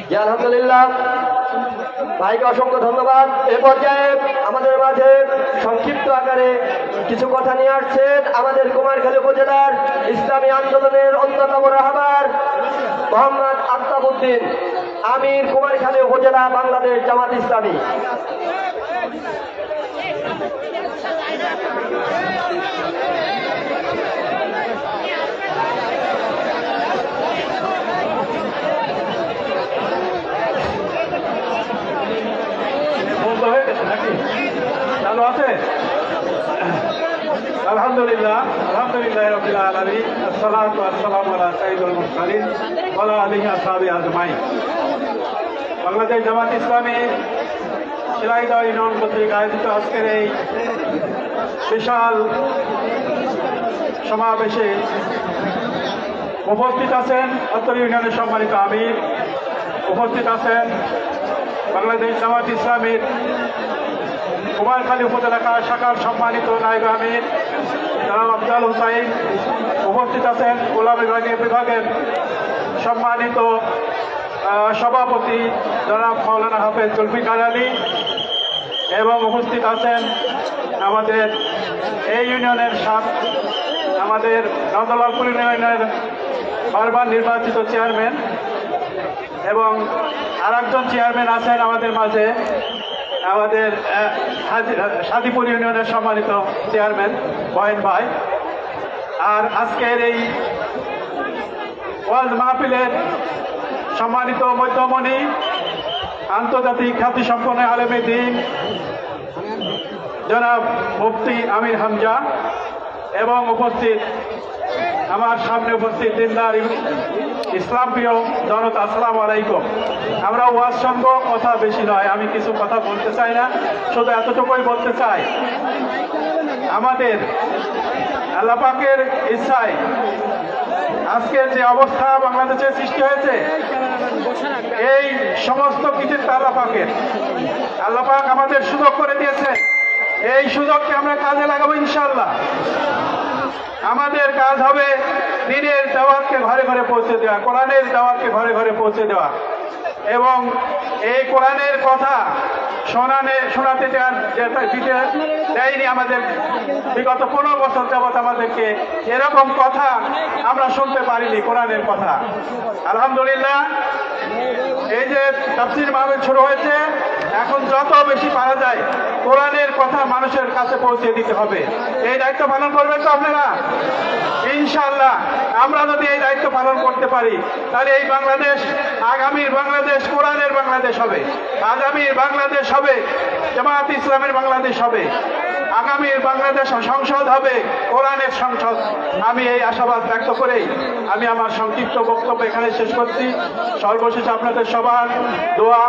জি আলহামদুলিল্লাহ, ভাইকে অসংখ্য ধন্যবাদ। এ পর্যায়ে আমাদের মাঝে সংক্ষিপ্ত আকারে কিছু কথা নিয়ে আসছেন আমাদের কুমারখালী উপজেলার ইসলামী আন্দোলনের অন্যতম রাহবার মোহাম্মদ আফতাবউদ্দিন, আমির কুমারখালী উপজেলা, বাংলাদেশ জামাত ইসলামী। চালু আছে? আলহামদুলিল্লাহ, আলহামদুলিল্লাহ রাব্বিল আলামিন, আসসালাতু ওয়াসসালামু আলা সাইয়্যিদিল মুরসালিন ওয়া আলা আলিহি ওয়া সাহবিহি আজমাইন। বাংলাদেশ জামাত ইসলামী শিলাইদহ ইউনিয়ন কর্তৃক আয়োজিত আজকের এই বিশাল সমাবেশে উপস্থিত আছেন অত্র ইউনিয়নের সম্মানিত আমির, উপস্থিত আছেন বাংলাদেশ জামাত ইসলামীর কুমারখালী উপজেলা শাখার সম্মানিত নায়েব আমির জনাব আফজাল হুসাইন, উপস্থিত আছেন গোলাম বিভাগের সম্মানিত সভাপতি জনাব মাওলানা হাফেজ জুলফিকার আলী, এবং উপস্থিত আছেন আমাদের এই ইউনিয়নের আমাদের নন্দলালপুর ইউনিয়নের বারবার নির্বাচিত চেয়ারম্যান, এবং আরেকজন চেয়ারম্যান আছেন আমাদের মাঝে, আমাদের সাদিপুর ইউনিয়নের সম্মানিত চেয়ারম্যান বয়েন ভাই। আর আজকের এই ওয়াজ মাহফিলের সম্মানিত মধ্যমণি, আন্তর্জাতিক খ্যাতিসম্পন্ন আলেমে দ্বীন জনাব মুফতি আমির হামজা, এবং উপস্থিত আমার সামনে উপস্থিত দিনদার ইসলাম প্রিয় জনতা, আসসালামু আলাইকুম। আমরা ওয়াজ শুনবো, কথা বেশি নয়, আমি কিছু কথা বলতে চাই না, শুধু এতটুকুই বলতে চাই, আমাদের আল্লাহ পাকের ইচ্ছায় আজকের যে অবস্থা বাংলাদেশে সৃষ্টি হয়েছে, এই সমস্ত কৃতিত্ব আল্লাহ পাকের। আল্লাহ পাক আমাদের সুযোগ করে দিয়েছে, এই সুযোগকে আমরা কাজে লাগাবো ইনশাআল্লাহ। আমাদের কাজ হবে দ্বীনের দাওয়াতকে ঘরে ঘরে পৌঁছে দেওয়া, কোরআনের দাওয়াতকে ঘরে ঘরে পৌঁছে দেওয়া, এবং এই কোরআনের কথা শোনাতে দিতে দেয়নি আমাদের বিগত 15 বছর যাবৎ। আমাদেরকে এরকম কথা আমরা শুনতে পারিনি, কোরআনের কথা। আলহামদুলিল্লাহ, এই যে তাফসীর মাহফিল শুরু হয়েছে, এখন যত বেশি পারা যায় কোরআনের কথা মানুষের কাছে পৌঁছে দিতে হবে। এই দায়িত্ব পালন করবেন তো আপনারা ইনশাআল্লাহ? আমরা যদি এই দায়িত্ব পালন করতে পারি, তাহলে এই বাংলাদেশ, আগামীর বাংলাদেশ কোরআনের বাংলাদেশ হবে, আগামীর বাংলাদেশ হবে জামাত ইসলামের বাংলাদেশ হবে, আগামীর বাংলাদেশ সংসদ হবে কোরআনের সংসদ। আমি এই আশাবাদ ব্যক্ত করেই আমি আমার সংক্ষিপ্ত বক্তব্য এখানে শেষ করছি। সর্বশেষ আপনাদের সবার দোয়া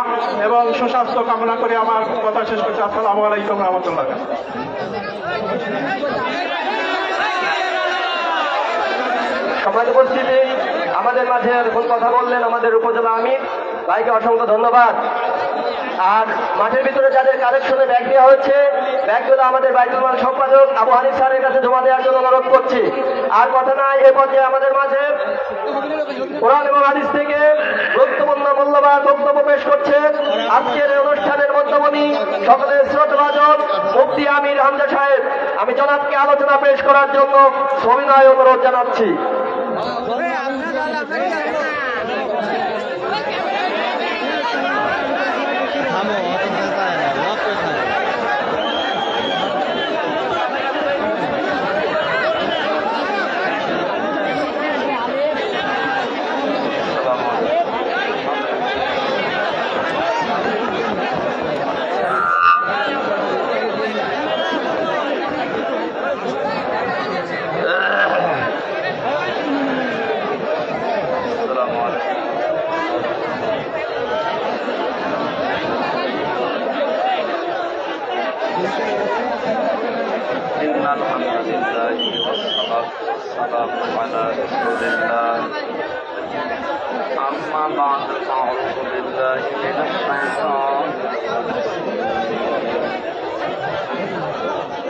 এবং সুস্বাস্থ্য কামনা করে আমার কথা শেষ করছি। আসসালামু আলাইকুম রহমতুল্লাহ। সমাজ উপস্থিতি, আমাদের মাঝে এখন কথা বললেন আমাদের উপজেলা আমির, ভাইকে অসংখ্য ধন্যবাদ। আর মাঠের ভিতরে যাদের কালেকশনে ব্যাগ দেওয়া হচ্ছে, ব্যাগগুলো আমাদের বাইতুল মাল সম্পাদক আবু হানিফ স্যারের কাছে জমা দেওয়ার জন্য অনুরোধ করছি। আর কথা নাই, এ পর্যায়ে আমাদের মাঝে কোরআন এবং হাদিস থেকে গুরুত্বপূর্ণ মূল্যবান বক্তব্য পেশ করছে আজকের অনুষ্ঠানের মধ্যমণি সকলের শ্রদ্ধাভাজন মুফতি আমির হামজা সাহেব। আমি জনাবকে আলোচনা পেশ করার জন্য সবিনয় অনুরোধ জানাচ্ছি।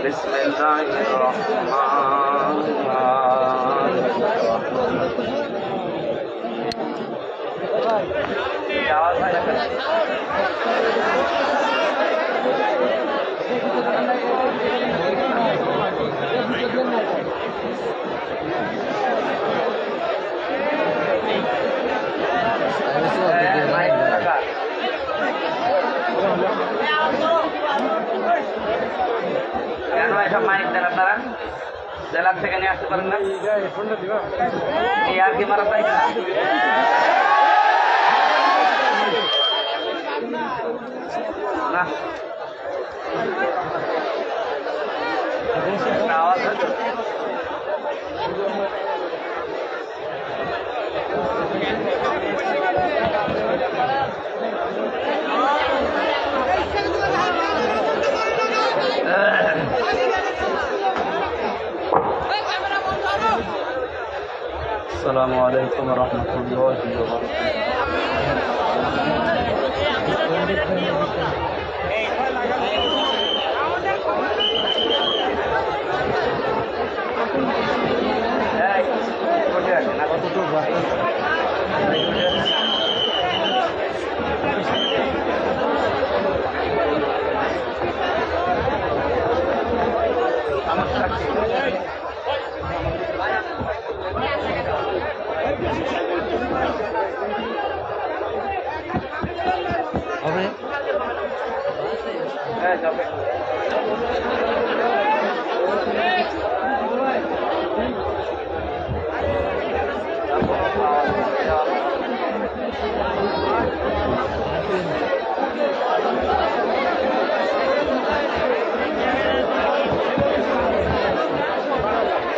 بسم الله الرحمن الرحيم আওয়াজ হয় না। কেন এসব মাইক দেন আপনারা? জেলার থেকে নিয়ে আসতে পারেন না? এই আর কি মারা পাই না? আওয়াজ হচ্ছে। السلام عليكم ورحمة الله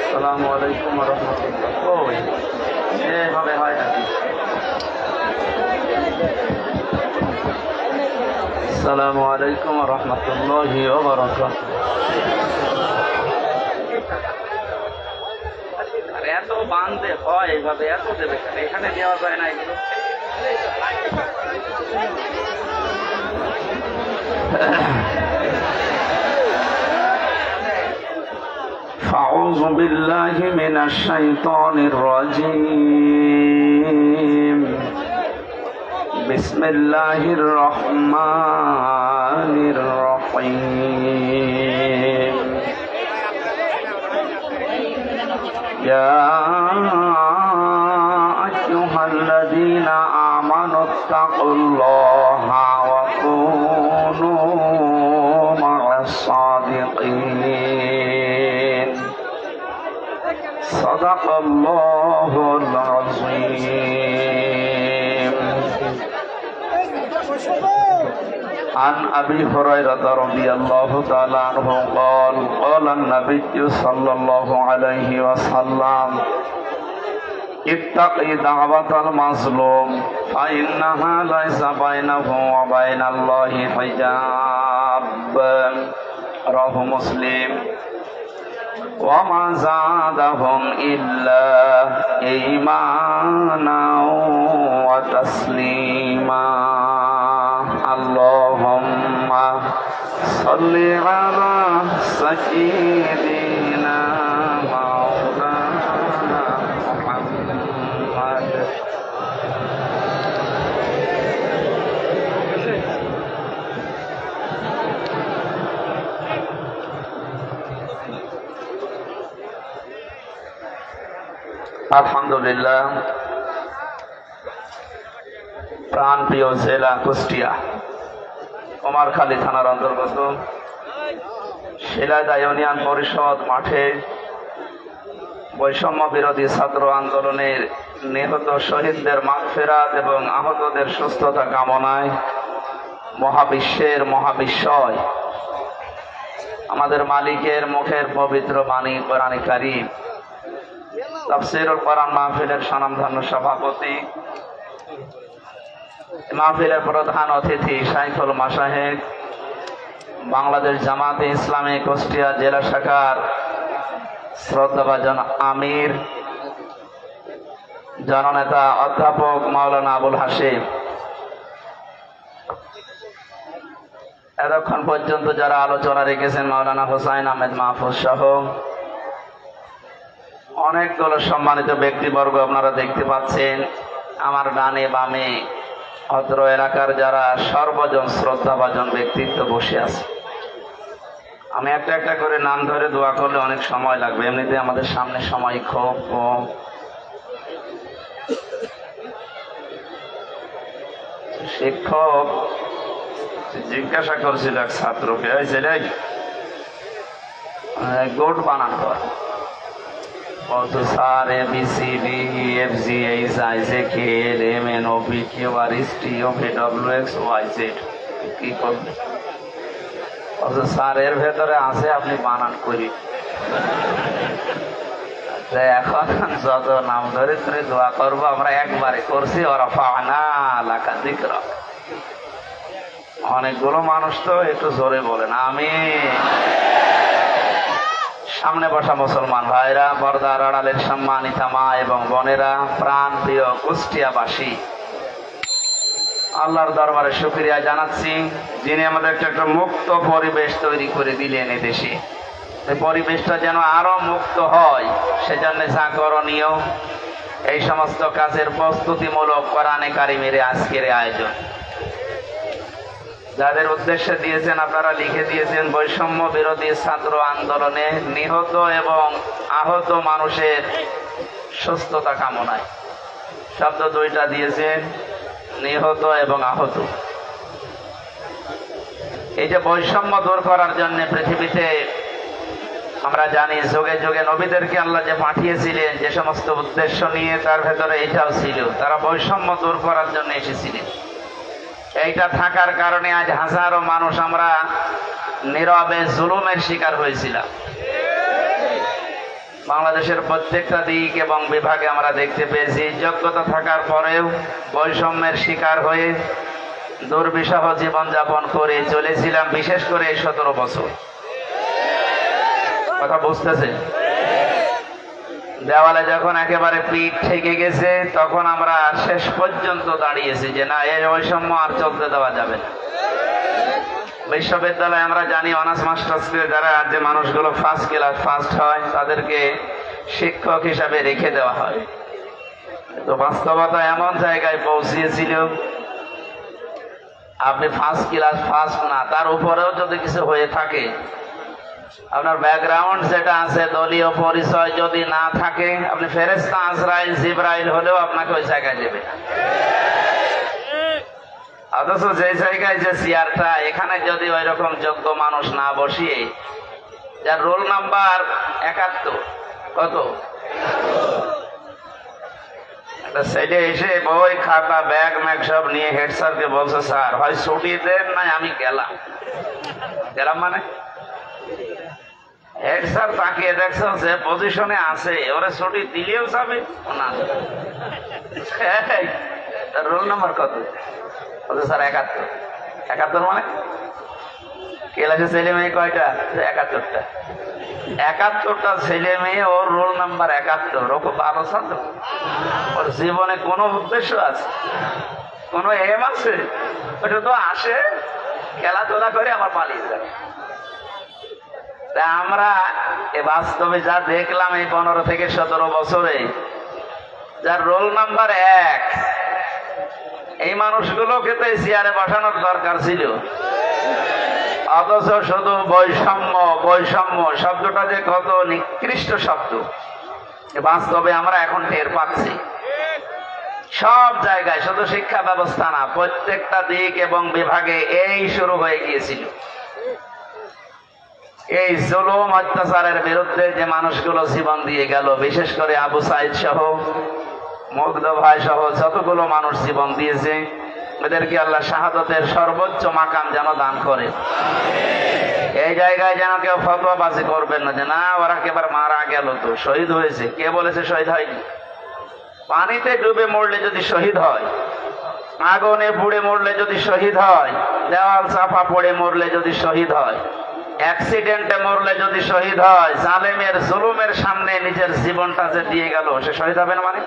السلام عليكم ورحمة الله এভাবে হয় নাকি? السلام عليكم ورحمة الله وبركاته আর এত বাঁধতে হয় এইভাবে, এত দেবে কেন? এখানে দেওয়া যায় না এগুলো? أعوذ بالله من الشيطان الرجيم بسم الله الرحمن الرحيم يا أيها الذين آمنوا اتقوا الله وكونوا مع الصادقين صدق الله العظيم عن أبي هريرة رضي الله تعالى عنه قال قال النبي صلى الله عليه وسلم اتق دعوة المظلوم فإنها ليس بينه وبين الله حجاب رواه مسلم وما زادهم إلا إيمانا وتسليما اللهم صل على سيدنا مولانا محمد আলহামদুলিল্লাহ প্রাণপ্রিয় জেলা কুষ্টিয়া কুমারখালী থানার অন্তর্গত শিলাইদহ ইউনিয়ন পরিষদ মাঠে বৈষম্য বিরোধী ছাত্র আন্দোলনের নিহত শহীদদের মাগফিরাত এবং আহতদের সুস্থতা কামনায় মহাবিশ্বের মহাবিশ্বয় আমাদের মালিকের মুখের পবিত্র বাণী কোরআন কারীম তাফসীরুল কোরআন মাহফিলের স্বনামধন্য সভাপতি মাহফিলের প্রধান অতিথি শাইখুল মাশায়েখ বাংলাদেশ জামাতে ইসলামী কুষ্টিয়া জেলা শাখার শ্রদ্ধাভাজন আমির জননেতা অধ্যাপক মাওলানা আবুল হাশিম, এতক্ষণ পর্যন্ত যারা আলোচনা রেখেছেন মাওলানা হোসাইন আহমেদ মাহফুজ সহ অনেকগুলো সম্মানিত ব্যক্তিবর্গ আপনারা দেখতে পাচ্ছেন। আমার ডানে বামে অত্র এলাকার যারা সর্বজন শ্রদ্ধাভাজন ব্যক্তিত্ব বসে আছে, আমি একটা একটা করে নাম ধরে দোয়া করলে অনেক সময় লাগবে, এমনিতে আমাদের সামনে সময় খুব কম। শিক্ষক জিজ্ঞাসা করছিল এক ছাত্রকে, গোট বানান কর। বলতো স্যার ABCDEFGHIJKLMNOPQRSTUVWXYZ কি করবে? বলতো স্যার এর ভেতরে আছে, আপনি বানান করি। এখন যত নাম ধরে ধরে দোয়া করবো আমরা একবারে করছি, ওরা ফানা লাকা যিকরা। অনেকগুলো মানুষ তো একটু জোরে বলেন আমিন। সামনে বসা মুসলমান ভাইরা, পর্দার আড়ালের সম্মানিতা মা এবং বোনেরা, প্রাণ প্রিয় কুষ্টিয়াবাসী, আল্লাহর দরবারে শুকরিয়া জানাচ্ছি যিনি আমাদের একটা মুক্ত পরিবেশ তৈরি করে দিলেন এই দেশে। এই পরিবেশটা যেন আরো মুক্ত হয়, সেজন্য যা করণীয় এই সমস্ত কাজের প্রস্তুতিমূলক কোরআনে কারিমের আজকের আয়োজন। যাদের উদ্দেশ্যে দিয়েছেন আপনারা লিখে দিয়েছেন বৈষম্য বিরোধী ছাত্র আন্দোলনে নিহত এবং আহত মানুষের সুস্থতা কামনায়। শব্দ দুইটা দিয়েছেন, নিহত এবং আহত। এই যে বৈষম্য দূর করার জন্য পৃথিবীতে আমরা জানি যুগে যুগে নবীদেরকে আল্লাহ যে পাঠিয়েছিলেন যে সমস্ত উদ্দেশ্য নিয়ে, তার ভেতরে এটাও ছিল, তারা বৈষম্য দূর করার জন্য এসেছিলেন। এইটা থাকার কারণে আজ হাজারো মানুষ আমরা নীরবে জুলুমের শিকার হয়েছিলাম। বাংলাদেশের প্রত্যেকটা দিক এবং বিভাগে আমরা দেখতে পেয়েছি যোগ্যতা থাকার পরেও বৈষম্যের শিকার হয়ে দুর্বিষহ জীবনযাপন করে চলেছিলাম, বিশেষ করে এই 17 বছর। কথা বুঝতেছে? দেওয়ালে যখন একেবারে পিঠ ঠেকে গেছে, তখন আমরা শেষ পর্যন্ত দাঁড়িয়েছি যে না, এই বৈষম্য আর চলতে দেওয়া যাবে না। বিশ্ববিদ্যালয়ে আমরা জানি অনার্স মাস্টার্সকে যারা যে মানুষগুলো ফার্স্ট ক্লাস ফার্স্ট হয় তাদেরকে শিক্ষক হিসাবে রেখে দেওয়া হয়। তো বাস্তবতা এমন জায়গায় পৌঁছিয়েছিল, আপনি ফার্স্ট ক্লাস ফার্স্ট না, তার উপরেও যদি কিছু হয়ে থাকে, আপনার ব্যাকগ্রাউন্ড যেটা আছে দলীয় পরিচয় যদি না থাকে, আপনি ফেরেশতা আজরাইল জিবরাইল হলেও আপনাকে ওই জায়গায় দেবে না। অথচ যে জায়গায় যে চেয়ারটা, এখানে যদি ওই রকম যোগ্য মানুষ না বসিয়ে, যার রোল নাম্বার 71, কত, একটা ছেলে এসে বই খাতা ব্যাগ ম্যাগ সব নিয়ে হেড স্যারকে বলছে, স্যার হয় ছুটি দেন নাই আমি গেলাম। মানে হেড স্যার তাকিয়ে দেখছেন যে পজিশনে আছে, ওরা ছুটি দিলেও যাবে না। রোল নাম্বার কত? স্যার 71 মানে ক্লাসে ছেলে মেয়ে কয়টা? 71টা। 71টা ছেলে মেয়ে, ওর রোল নাম্বার 71। ও খুব ভালো ছাত্র, ওর জীবনে কোনো উদ্দেশ্য আছে, কোনো এম আছে? ওটা তো আসে খেলাধুলা করে আমার পালিয়ে যাবে। আমরা এ বাস্তবে যা দেখলাম এই 15 থেকে 17 বছরে, যার রোল নাম্বার 1, এই মানুষগুলোকে তো চেয়ারে বসানোর দরকার ছিল। অথচ শুধু বৈষম্য বৈষম্য শব্দটা যে কত নিকৃষ্ট শব্দ, বাস্তবে আমরা এখন টের পাচ্ছি। সব জায়গায়, শুধু শিক্ষা ব্যবস্থা না, প্রত্যেকটা দিক এবং বিভাগে এই শুরু হয়ে গিয়েছিল। এই জুলুম অত্যাচারের বিরুদ্ধে যে মানুষগুলো জীবন দিয়ে গেল, বিশেষ করে আবু সাইদ সহ, মুগ্ধ ভাই সহ যতগুলো মানুষ জীবন দিয়েছে, এদেরকে আল্লাহ শাহাদতের সর্বোচ্চ মাকাম যেন দান করে। এই জায়গায় যেন কেউ ফতোয়াবাজি করবেন না যে না ওরা একেবারে মারা গেল, তো শহীদ হয়েছে। কে বলেছে শহীদ হয়নি? পানিতে ডুবে মরলে যদি শহীদ হয়, আগুনে পুড়ে মরলে যদি শহীদ হয়, দেওয়াল চাপা পড়ে মরলে যদি শহীদ হয়, অ্যাক্সিডেন্টে মরলে যদি শহীদ হয়, জালেমের জুলুমের সামনে নিজের জীবনটা যে দিয়ে গেল, সে শহীদ হবে না? মানে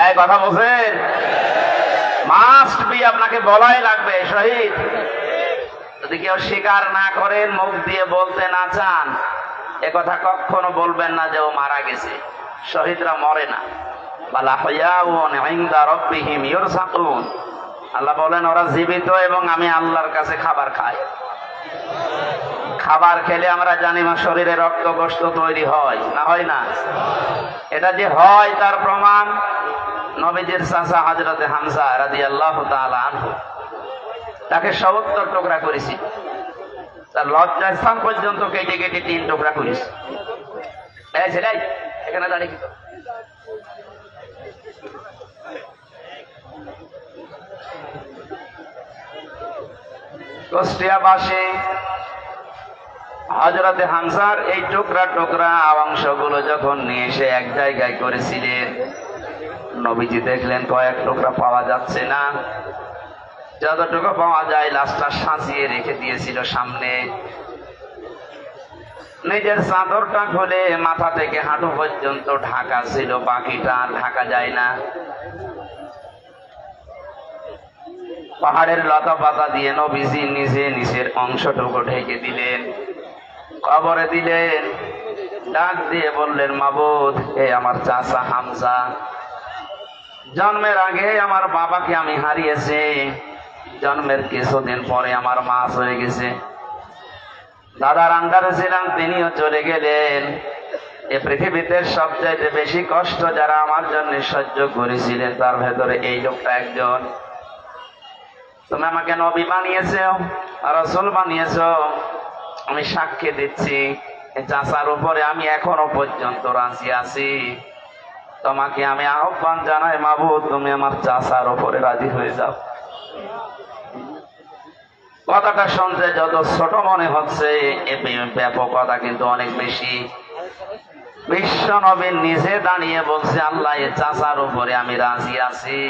এই কথা বলছেন, মাস্ট বি, আপনাকে বলাই লাগবে শহীদ। যদি কেউ স্বীকার না করেন, মুখ দিয়ে বলতে না চান, এ কথা কখনো বলবেন না যে ও মারা গেছে। শহীদরা মরে না, বাল আহইয়াউন ইনদা রাব্বিহিম ইউরযাকুন। আল্লাহ বলেন ওরা জীবিত এবং আমি আল্লাহর কাছে খাবার খাই। খাবার খেলে আমরা জানি না শরীরে রক্ত গোশত তৈরি হয় না, হয় না? এটা যে হয় তার প্রমাণ নবীজির চাচা হযরতে হামজা রাদিয়াল্লাহু তাআলা আনহু, তাকে ৭০ টুকরা করেছি, তার লজ্জাস্থান পর্যন্ত কেটে কেটে ৩ টুকরা করেছি। এই ছেলে এখানে দাঁড়িয়ে কি কুষ্টিয়াবাসী হযরতে হামজার এই টুকরা টুকরা অংশগুলো যখন নিয়ে এসে এক জায়গায় করেছিলেন, নবীজি দেখলেন কয়েক টুকরা পাওয়া যাচ্ছে না, যতটুকু পাওয়া যায় লাশটা সাজিয়ে রেখে দিয়েছিল সামনে। নিজের চাদরটা খুলে মাথা থেকে হাঁটু পর্যন্ত ঢাকা ছিল, বাকিটা আর ঢাকা যায় না। পাহাড়ের লতা পাতা দিয়ে নবীজি নিজে নিজের অংশটুকু ঢেকে দিলেন, কবরে দিলেন, ডাক দিয়ে বললেন, মাবুদ, এ আমার চাচা হামজা, জন্মের আগে আমার বাবাকে আমি হারিয়েছি, জন্মের কিছুদিন পরে আমার মা চলে গেছে, দাদার আন্ডারে ছিলাম, তিনিও চলে গেলেন। এ পৃথিবীতে সবচেয়ে বেশি কষ্ট যারা আমার জন্য সহ্য করেছিলেন তার ভেতরে এই লোকটা একজন। তুমি আমাকে নবী বানিয়েছো, রাসূল বানিয়েছো, আমি সাক্ষী দিচ্ছি এই চাচার উপরে আমি এখনো পর্যন্ত রাজি আছি। তোমাকে আমি আহ্বান জানাই, মাবুদ, তুমি আমার চাচার উপরে রাজি হয়ে যাও। কথাটা শুনতে যত ছোট মনে হচ্ছে, এর ব্যাপকতা কিন্তু অনেক বেশি। বিশ্ব নবী নিজে দাঁড়িয়ে বলছে, আল্লাহ, এ চাচার উপরে আমি রাজি আছি,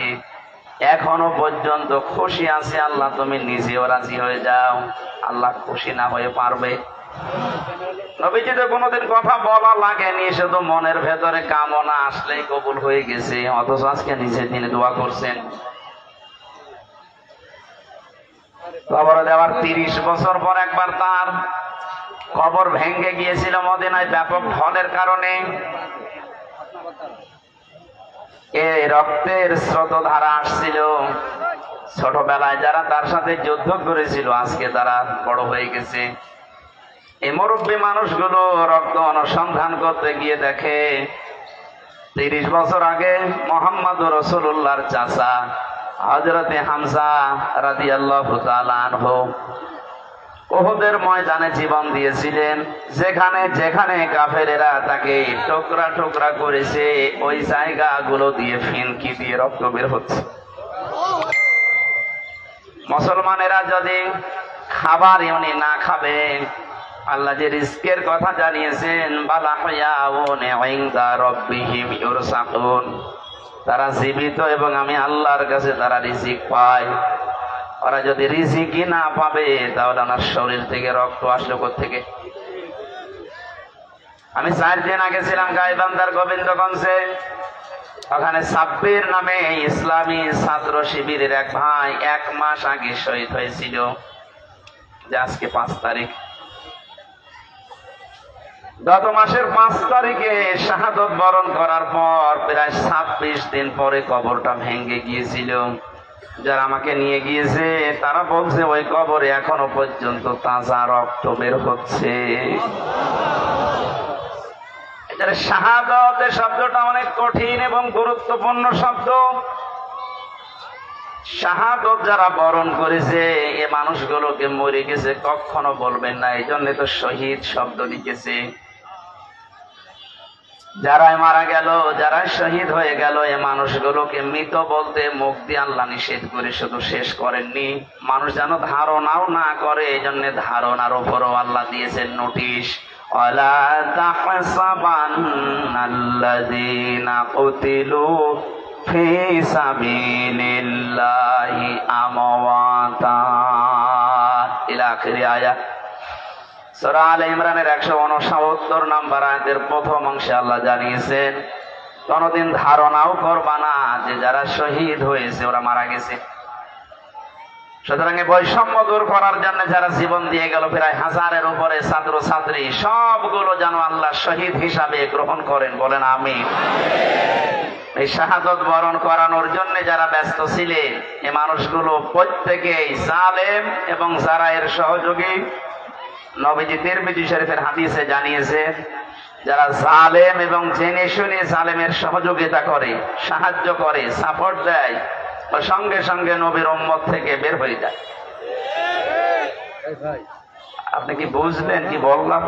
এখনো পর্যন্ত খুশি আছি, আল্লাহ তুমি নিজেও রাজি হয়ে যাও। আল্লাহ খুশি না হয়ে পারবে? নবীজি তো কোনোদিন কথা বলা লাগেনি, শুধু মনের ভেতরে কামনা আসলেই কবুল হয়ে গেছে, অথচ আজকে নিজে তিনি দোয়া করছেন। কবর দেওয়ার ৩০ বছর পর একবার তার কবর ভেঙে গিয়েছিল মদিনায় ব্যাপক ঢলের কারণে। এ রক্তের স্রোতধারা আসছিল। ছোটবেলায় যারা তার সাথে যুদ্ধ করেছিল আজকে তারা বড় হয়ে গেছে। এই মুরব্বী মানুষগুলো রক্ত অনুসন্ধান করতে গিয়ে দেখে ৩০ বছর আগে মুহাম্মদুর রাসূলুল্লাহর চাচা হযরতে হামজা রাদিয়াল্লাহু তাআলা আনহু উহুদের ময়দানে জীবন দিয়েছিলেন। যেখানে যেখানে কাফেরেরা তাকে টুকরা টুকরা করেছে, ওই জায়গাগুলো দিয়ে ফিনকি দিয়ে রক্ত বের হচ্ছে। মুসলমানেরা যদি খাবার এমনি না খাবে, আল্লাহ যে রিজকের কথা জানিয়েছেন, বাল আহইয়াউন ইনদা রাব্বিহিম ইউরযাকুন, তারা জীবিত এবং আমি আল্লাহর কাছে তারা রিজিক পায়। ওরা যদি রিজিকই না পাবে তাহলে আমার শরীর থেকে রক্ত আসলো কোত্থেকে? আমি ৪ দিন আগে ছিলাম গাইবান্ধার গোবিন্দগঞ্জে, ওখানে সাব্বির নামে ইসলামী ছাত্র শিবিরের এক ভাই ১ মাস আগে শহীদ হয়েছিল, যে আজকে ৫ তারিখ। গত মাসের ৫ তারিখে শাহাদত বরণ করার পর প্রায় ২৬ দিন পরে কবরটা ভেঙে গিয়েছিল। যারা আমাকে নিয়ে গিয়েছে তারা বলছে ওই কবরে এখনো পর্যন্ত তাজা রক্ত বের হচ্ছে। শাহাদত শব্দটা অনেক কঠিন এবং গুরুত্বপূর্ণ শব্দ। শাহাদত যারা বরণ করেছে এ মানুষগুলোকে মরে গেছে কখনো বলবেন না, এই জন্য তো শহীদ শব্দ লিখেছে। যারাই মারা গেল, যারা শহীদ হয়ে গেল, এ মানুষগুলোকে মৃত বলতে মুখ দিয়ে আল্লাহ নিষেধ করে শুধু শেষ করেননি, মানুষ যেন ধারণাও না করে, এই জন্য ধারণার উপরও আল্লাহ দিয়েছেন নোটিশ। ওয়ালা তাহসাবান্নাল্লাযীনা কুতিলু ফি সাবিলিল্লাহি আমওয়াতা ইলা আখির আয়াত। সূরা আলে ইমরানের ১৬৯ নম্বর আয়াতের প্রথম অংশে আল্লাহ জানিয়েছেন, কোনদিন ধারণাও করবা না যে যারা শহীদ হয়েছে ওরা মারা গেছে। সুতরাং এই বৈষম্য দূর করার জন্য যারা জীবন দিয়ে গেল প্রায় 1000-এর উপরে ছাত্র ছাত্রী, সবগুলো যেন আল্লাহ শহীদ হিসাবে গ্রহণ করেন, বলেন আমিন। এই শাহাদত বরণ করানোর জন্য যারা ব্যস্ত ছিলেন, এই মানুষগুলো প্রত্যেকেই জালেম এবং যারা এর সহযোগী। নবীজি তিরমিজি শরীফের হাদিসে জানিয়েছে, যারা জালেম এবং জেনে শুনে জালেমের সহযোগিতা করে, সাহায্য করে, সাপোর্ট দেয়, ও সঙ্গে সঙ্গে নবীর উম্মত থেকে বের হয়ে যায়। আপনি কি বুঝলেন কি বললাম?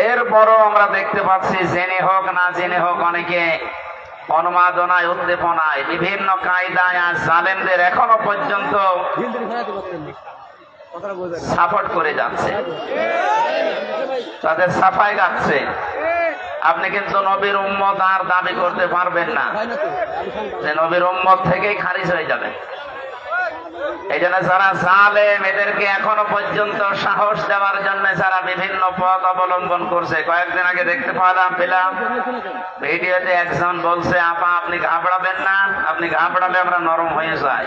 এরপরও আমরা দেখতে পাচ্ছি জেনে হোক না জেনে হোক অনেকে উন্মাদনায়, উদ্দীপনায়, বিভিন্ন কায়দায় আজ জালেমদের এখনো পর্যন্ত সাপোর্ট করে যাচ্ছে, তাদের সাফাই গাচ্ছে। আপনি কিন্তু নবীর উম্মত আর দাবি করতে পারবেন না, যে নবীর উম্মত থেকেই খারিজ হয়ে যাবে। এই জন্য যারা জালেম, এদেরকে এখনো পর্যন্ত সাহস দেওয়ার জন্য যারা বিভিন্ন পথ অবলম্বন করছে। কয়েকদিন আগে দেখতে পেলাম ভিডিওতে একজন বলছে, আপা আপনি ঘাবড়াবেন না, আপনি ঘাবড়ালে আমরা নরম হয়ে যাই।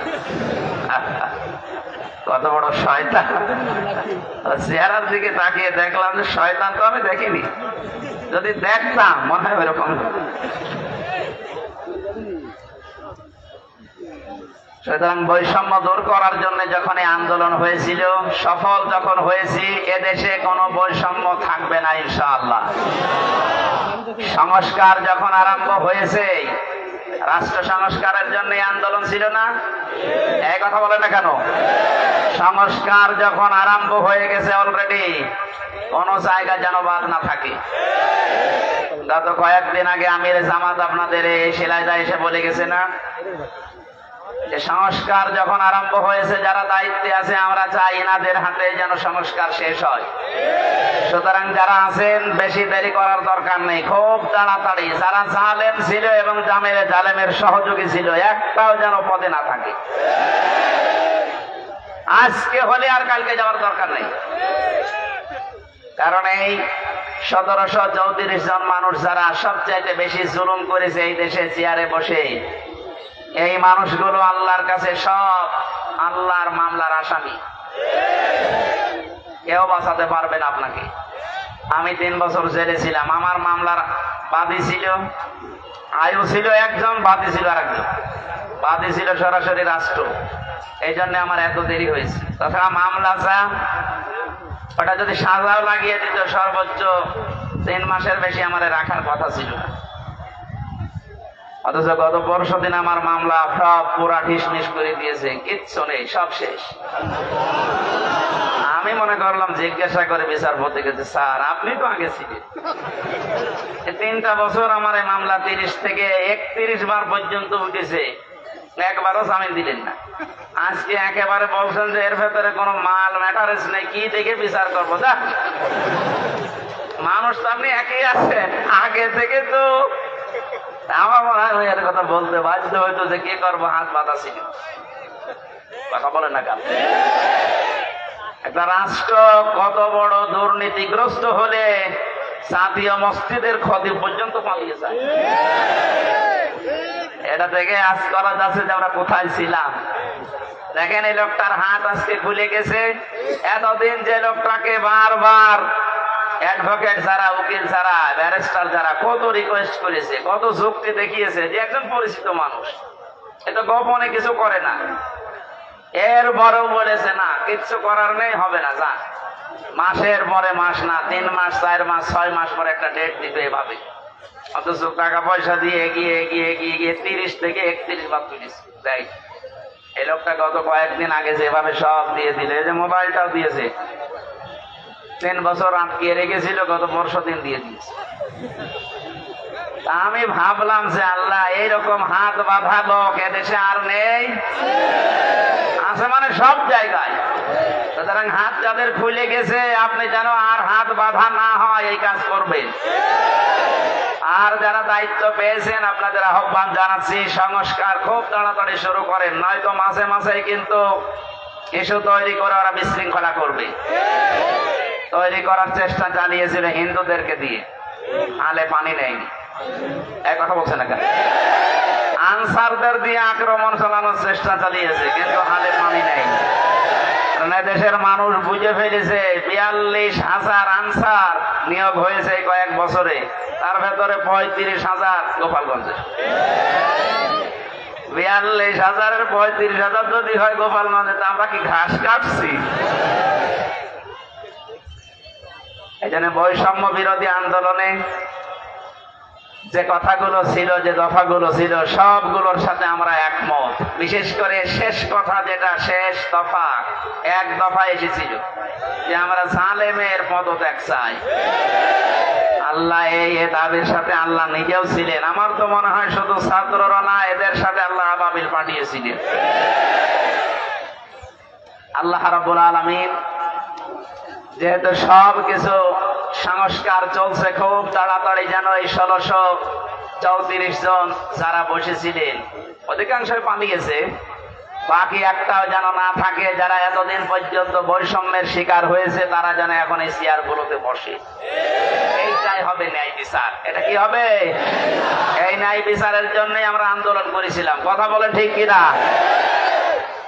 কত বড় শয়তান! চেহারার দিকে তাকিয়ে দেখলাম যে শয়তান তো আমি দেখিনি, যদি দেখতাম মনে হয় ওইরকম। সুতরাং বৈষম্য দূর করার জন্য যখন এই আন্দোলন হয়েছিল, সফল যখন হয়েছি, এদেশে কোনো বৈষম্য থাকবে না ইনশাআল্লাহ। সংস্কার যখন আরম্ভ হয়েছে, রাষ্ট্র সংস্কারের জন্য আন্দোলন ছিল না? এই কথা বলে না কেন? সংস্কার যখন আরম্ভ হয়ে গেছে অলরেডি, কোন জায়গা যেন বাদ না থাকে। গত কয়েকদিন আগে আমির জামাত আপনাদের এই শিলাইদা এসে বলে গেছে না, যে সংস্কার যখন আরম্ভ হয়েছে, যারা দায়িত্বে আছে আমরা চাই এনাদের হাতে যেন সংস্কার শেষ হয়। সুতরাং যারা আছেন বেশি দেরি করার দরকার নেই, খুব তাড়াতাড়ি যারা জালেম ছিল এবং জালেমের সহযোগী ছিল, একটাও যেন পদে না থাকে। আজকে হলে আর কালকে যাওয়ার দরকার নেই, কারণ এই 1734 জন মানুষ যারা সবচাইতে বেশি জুলুম করেছে এই দেশে চেয়ারে বসে, এই মানুষগুলো আল্লাহর কাছে সব আল্লাহর মামলার আসামি। কেউ বাঁচাতে পারবে না আপনাকে। আমি 3 বছর জেলে ছিলাম, আমার মামলার বাদী ছিল আয়ু ছিল একজন, বাদী ছিল আরেকজন। বাদী ছিল সরাসরি রাষ্ট্র, এই জন্য আমার এত দেরি হয়েছে। তাছাড়া মামলা ওটা যদি সাজাও লাগিয়ে দিত, সর্বোচ্চ 3 মাসের বেশি আমার রাখার কথা ছিল না। অথচ গত পরশু দিন আমার মামলা সব পুরা ঢিসমিস করে দিয়েছে, কিচ্ছু নেই, সব শেষ। আমি মনে করলাম জিজ্ঞাসা করে বিচারপতি গেছে, স্যার আপনি তো আগে ছিলেন, 3টা বছর আমার এই মামলা 30 থেকে 31 বার পর্যন্ত উঠেছে, একবারও জামিন দিলেন না। আজকে একেবারে বলছেন যে এর ভেতরে কোনো মাল ম্যাটারেস নেই, কি দেখে বিচার করবো? যা, মানুষ তো আপনি একই আছেন আগে থেকে। তো আমার মনে হয় এর কথা বলতে বাধ্য হইতো যে কি করবো, হাত বাঁধা ছিল। কথা বলেন না কেন? একটা রাষ্ট্র কত বড় দুর্নীতিগ্রস্ত হলে জাতীয় মসজিদের খতিব পর্যন্ত পালিয়ে যায়। এটা থেকে আজ করা যাচ্ছে যে আমরা কোথায় ছিলাম। দেখেন এই লোকটার হাত আজকে খুলে গেছে। এতদিন যে লোকটাকে বারবার অ্যাডভোকেট যারা, উকিল যারা, ব্যারিস্টার যারা কত রিকোয়েস্ট করেছে, কত যুক্তি দেখিয়েছে যে একজন পরিচিত মানুষ, এটা গোপনে কিছু করে না, এর বড় বলেছে না কিচ্ছু করার নেই, হবে না, যা। মাসের পরে মাস না, 3 মাস, 4 মাস, 6 মাস পরে একটা ডেট দিবে এভাবে। অথচ টাকা পয়সা দিয়ে এগিয়ে এগিয়ে এগিয়ে গিয়ে 30 থেকে 31 বার তুলেছে। তাই এই লোকটা গত কয়েকদিন আগে যেভাবে সব দিয়ে দিলে, যে মোবাইলটাও দিয়েছে, 3 বছর আটকে রেখেছিল, গত পরশু দিন দিয়ে দিয়েছে। আমি ভাবলাম যে আল্লাহ, এইরকম হাত বাঁধা লোক এদেশে আর নেই, আছে মানে সব জায়গায়। সুতরাং হাত যাদের খুলে গেছে, আপনি যেন আর হাত বাঁধা না হয় এই কাজ করবেন। আর যারা দায়িত্ব পেয়েছেন, আপনাদের আহ্বান জানাচ্ছি, সংস্কার খুব তাড়াতাড়ি শুরু করেন, নয়তো মাঝে মাঝে কিন্তু ইস্যু তৈরি করে ওরা বিশৃঙ্খলা করবে। তৈরি করার চেষ্টা চালিয়েছিল হিন্দুদেরকে দিয়ে, আলে পানি নেয়নি। এক কথা বলছে না কেন? আনসারদের দিয়ে আক্রমণ চালানোর চেষ্টা চালিয়েছে, কিন্তু হালে পানি নেই। কারণ দেশের মানুষ বুঝে ফেলেছে 42,000 আনসার নিয়োগ হয়েছে কয়েক বছরে, তার ভেতরে 35,000 গোপালগঞ্জে। 42,000-এর 35,000 যদি হয় গোপালগঞ্জে, তা আমরা কি ঘাস কাটছি? এই জন্য বৈষম্য বিরোধী আন্দোলনে যে কথাগুলো ছিল, যে দফাগুলো ছিল, সবগুলোর সাথে আমরা একমত। বিশেষ করে শেষ কথা, যেটা শেষ দফা, এক দফা এসেছিল যে আমরা জালেমের পদত্যাগ চাই। আল্লাহ এই দাবির সাথে আল্লাহ নিজেও ছিলেন। আমার তো মনে হয় শুধু ছাত্ররা না, এদের সাথে আল্লাহ আবাবিল পাঠিয়েছিলেন। আল্লাহ রাব্বুল আলামিন যেহেতু সব কিছু সংস্কার চলছে খুব তাড়াতাড়ি, যেন এই 1634 জন যারা বসেছিলেন অধিকাংশই পালিয়েছে, বাকি একটাও যেন না থাকে, যারা এতদিন পর্যন্ত বৈষম্যের শিকার হয়েছে, তারা যেন এখন এই চেয়ার গুলোতে বসে। এইটাই হবে ন্যায় বিচার। এটা কি হবে? এই ন্যায় বিচারের জন্যই আমরা আন্দোলন করেছিলাম। কথা বলে ঠিক কিনা?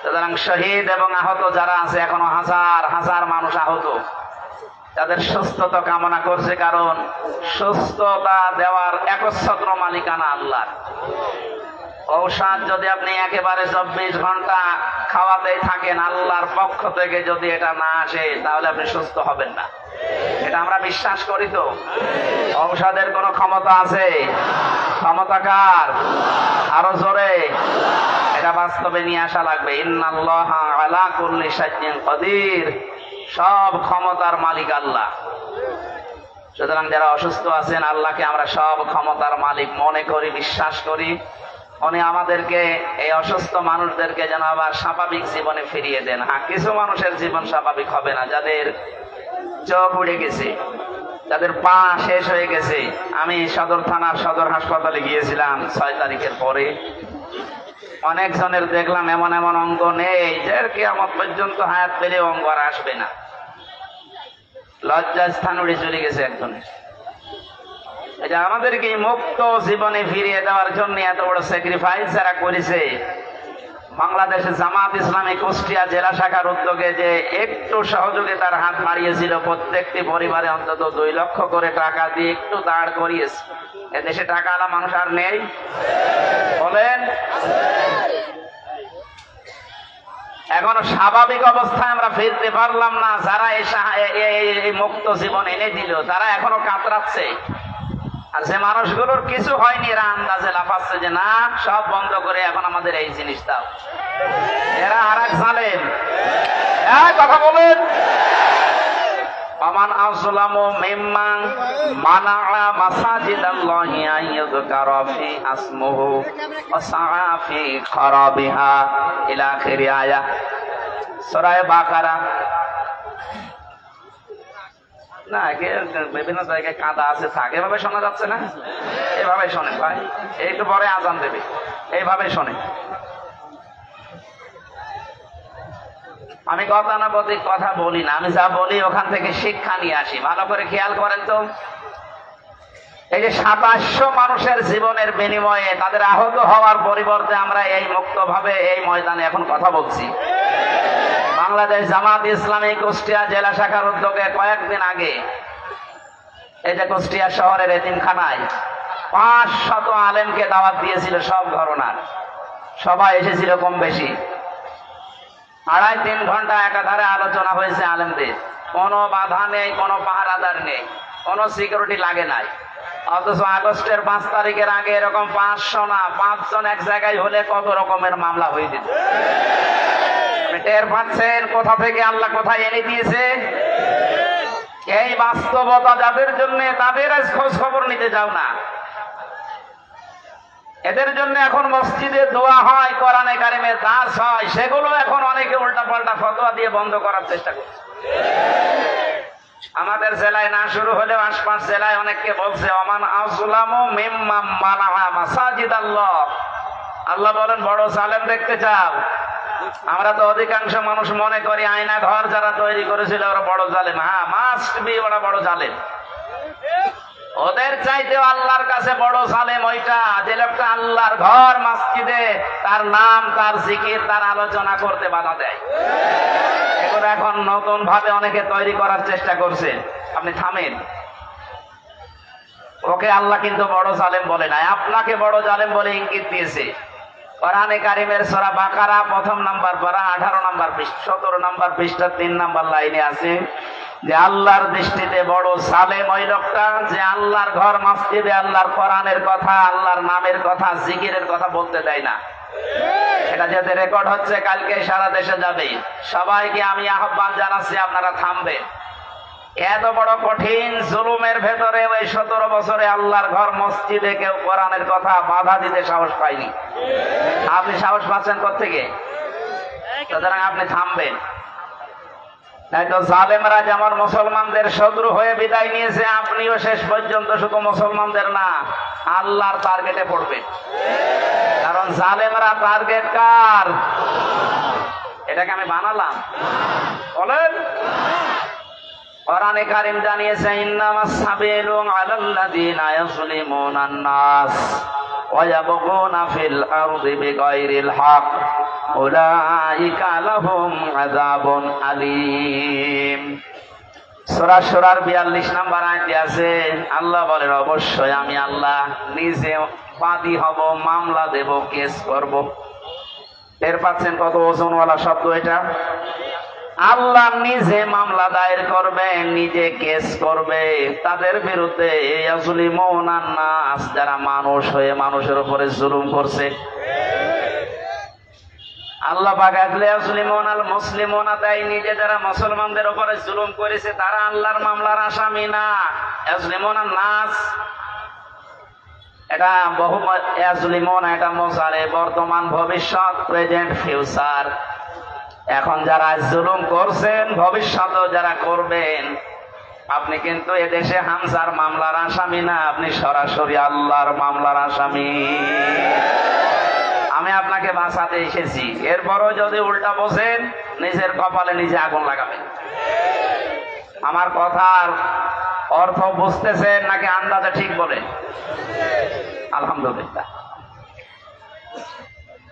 সুতরাং শহীদ এবং আহত যারা আছে, এখনো হাজার হাজার মানুষ আহত, তাদের সুস্থতা কামনা করছে। কারণ সুস্থতা দেওয়ার একচ্ছত্র মালিকানা আল্লাহর। ঔষধ যদি আপনি একেবারে 24 ঘন্টা খাওয়াতেই থাকেন, আল্লাহর পক্ষ থেকে যদি এটা না আসে, তাহলে আপনি সুস্থ হবেন না। এটা আমরা বিশ্বাস করি। তো ঔষধের কোনো ক্ষমতা আছে? ক্ষমতা কার? আরো জোরে এটা বাস্তবে নিয়ে আসা লাগবে। ইন্নাল্লাহা আলা কুল্লি শাইইন কাদির। সব ক্ষমতার মালিক আল্লাহ। সুতরাং যারা অসুস্থ আছেন, আল্লাহকে আমরা সব ক্ষমতার মালিক মনে করি, বিশ্বাস করি। উনি আমাদেরকে, এই অসুস্থ মানুষদেরকে যেন আবার স্বাভাবিক জীবনে ফিরিয়ে দেন। হ্যাঁ, কিছু মানুষের জীবন স্বাভাবিক হবে না, যাদের চোখ উড়ে গেছে, যাদের পা শেষ হয়ে গেছে। আমি সদর থানার সদর হাসপাতালে গিয়েছিলাম 6 তারিখের পরে। অনেক জনের দেখলাম এমন এমন অঙ্গ নেই, যে কিয়ামত পর্যন্ত হায়াত পেলে অঙ্গ আর আসবে না। লজ্জা স্থান উড়ে চলে গেছে একজনের। এটা আমাদেরকে মুক্ত জীবনে ফিরিয়ে দেওয়ার জন্য এত বড় স্যাক্রিফাইস যারা করেছে। বাংলাদেশে জামাত ইসলামী কুষ্টিয়া জেলা শাখার উদ্যোগে যে একটু সহযোগিতার হাত বাড়িয়েছিল, প্রত্যেকটি পরিবারে অন্তত 2 লক্ষ করে টাকা দিয়ে একটু দাঁড় করিয়েছে। এদেশে টাকাওয়ালা মানুষ আর নেই বলেন? এখনো স্বাভাবিক অবস্থায় আমরা ফিরতে পারলাম না। যারা এই মুক্ত জীবন এনে দিল, তারা এখনো কাতরাচ্ছে। আর যে মানুষগুলোর কিছু হয়নি, এরা আন্দাজে লাফাচ্ছে যে না, সব বন্ধ করে এখন আমাদের এই জিনিস দাও। এরা আর এক জালেম। কথা বলেন। আমান আযলামু মিম্মান মানাআ মাসাজিদাল্লাহি আন ইউযকারা ফি ইসমুহু ওয়া সাআ ফি খারাবিহা ইলা আখিরি আয়াত, সূরা বাকারা। না, বিভিন্ন জায়গায় কাদা আছে, থাকে এভাবে শোনা যাচ্ছে না? এভাবে শোনেন ভাই, একটু পরে আজান দেবে, এইভাবে শোনেন। আমি গতানুগতিক কথা বলি না, আমি যা বলি ওখান থেকে শিক্ষা নিয়ে আসি। ভালো করে খেয়াল করেন তো। এই যে 2700 মানুষের জীবনের বিনিময়ে তাদের আহত হওয়ার পরিবর্তে আমরা এই মুক্তভাবে এই ময়দানে এখন কথা বলছি। বাংলাদেশ জামাত ইসলামী কুষ্টিয়া জেলা শাখার উদ্যোগে কয়েকদিন আগে এই যে কুষ্টিয়া শহরের এতিমখানায় 500 আলেমকে দাওয়াত দিয়েছিল, সব ঘরানার। সবাই এসেছিল কম বেশি। 2.5-3 ঘন্টা একাধারে আলোচনা হয়েছে আলেমদের। কোনো বাধা নেই, কোনো পাহারাদার নেই, কোনো সিকিউরিটি লাগে নাই। অথচ আগস্টের 5 তারিখের আগে এরকম 500 না, 5 জন এক জায়গায় হলে কত রকমের মামলা হয়ে যেত। টের পাচ্ছেন কোথা থেকে আল্লাহ কোথায় এনে দিয়েছে? এই বাস্তবতা যাদের জন্য, তাদের আজ খোঁজ খবর নিতে যাও না। এদের জন্য এখন মসজিদে দোয়া হয়, কোরআনে কারিমে দাস হয়, সেগুলো এখন অনেকে উল্টা পাল্টা ফতোয়া দিয়ে বন্ধ করার চেষ্টা করছে। আমাদের জেলায় না শুরু হলেও আশপাশ জেলায় অনেককে বলছে ওমান আযলামু মিম্মান মানাআ মাসাজিদাল্লাহ। আল্লাহ বলেন, বড় জালেম দেখতে চাও? আমরা তো অধিকাংশ মানুষ মনে করি আয়না ঘর যারা তৈরি করেছিল ওরা বড় জালেম। হ্যাঁ, মাস্ট বি ওরা বড় জালেম। ওদের চাইতেও আল্লাহর কাছে বড় জালেম ওইটা, যে লোকটা আল্লাহর ঘর মসজিদে তার নাম, তার জিকির, তার আলোচনা করতে বাধা দেয়। এগুলো এখন নতুন ভাবে অনেকে তৈরি করার চেষ্টা করছে। আপনি থামেন। ওকে আল্লাহ কিন্তু বড় জালেম বলে নাই, আপনাকে বড় জালেম বলে ইঙ্গিত দিয়েছে। কোরআনে কারিমের সূরা বাকারা প্রথম নাম্বার পারা 18 নাম্বার পৃষ্ঠা 17 নাম্বার পৃষ্ঠা 3 নাম্বার লাইনে আছে যে আল্লাহর দৃষ্টিতে বড় জালেম ওই লোকটা যে আল্লাহর ঘর মসজিদে আল্লাহর কোরআনের কথা, আল্লাহর নামের কথা, জিকিরের কথা বলতে দেয় না। এটা যাতে রেকর্ড হচ্ছে, কালকে সারা দেশে যাবে। সবাইকে আমি আহ্বান জানাচ্ছি, আপনারা থামবেন। এত বড় কঠিন জুলুমের ভেতরে ওই 17 বছরে আল্লাহর ঘর মসজিদে কেউ কোরআনের কথা বাধা দিতে সাহস পায়নি। আপনি সাহস পাচ্ছেন কোত্থেকে? সুতরাং আপনি থামবেন। নয়তো জালেমরা যেমন মুসলমানদের শত্রু হয়ে বিদায় নিয়েছে, আপনিও শেষ পর্যন্ত শুধু মুসলমানদের না, আল্লাহর টার্গেটে পড়বেন। কারণ জালেমরা টার্গেট কার? এটাকে আমি বানালাম? বলেন। কোরআনে কারীম জানিয়েছে ইন্নামাস সাবিলু আলাল্লাযিনা ইয়াযলিমুনান নাস ওয়া ইয়াবগুনা ফিল আরদি বিগাইরিল হক উলাইকা লাহুম আযাবুন আলীম। সূরা সূরার 42 নম্বর আয়াতে আছে, আল্লাহ বলেন অবশ্যই আমি আল্লাহ নিজে বাদী হব, মামলা দেব, কেস করব। এর পাচ্ছেন কত ওজনওয়ালা শব্দ এটা? আল্লাহ নিজে মামলা দায়ের করবে, নিজে কেস করবে তাদের বিরুদ্ধে। ইয়াজলিমুনান নাস, যারা মানুষ হয়ে মানুষের উপরে জুলুম করছে। আল্লাহ পাক ইয়াজলিমুনাল মুসলিমুনা, তাই নিজে যারা মুসলমানদের উপরে জুলুম করেছে তারা আল্লাহর মামলার আসামি না। ইয়াজলিমুনান নাস এটা বহু, ইয়াজলিমুনা এটা মুজারে, বর্তমান, ভবিষ্যৎ, প্রেজেন্ট, ফিউচার। এখন যারা জুলুম করছেন, ভবিষ্যতেও যারা করবেন, আপনি কিন্তু এদেশে হামজার মামলার আসামি না, আপনি সরাসরি আল্লাহর মামলার আসামি। আমি আপনাকে বাঁচাতে এসেছি, এরপরও যদি উল্টা বসেন নিজের কপালে নিজে আগুন লাগাবেন। আমার কথার অর্থ বুঝতেছেন নাকি আন্দাজে ঠিক বলেন? আলহামদুলিল্লাহ।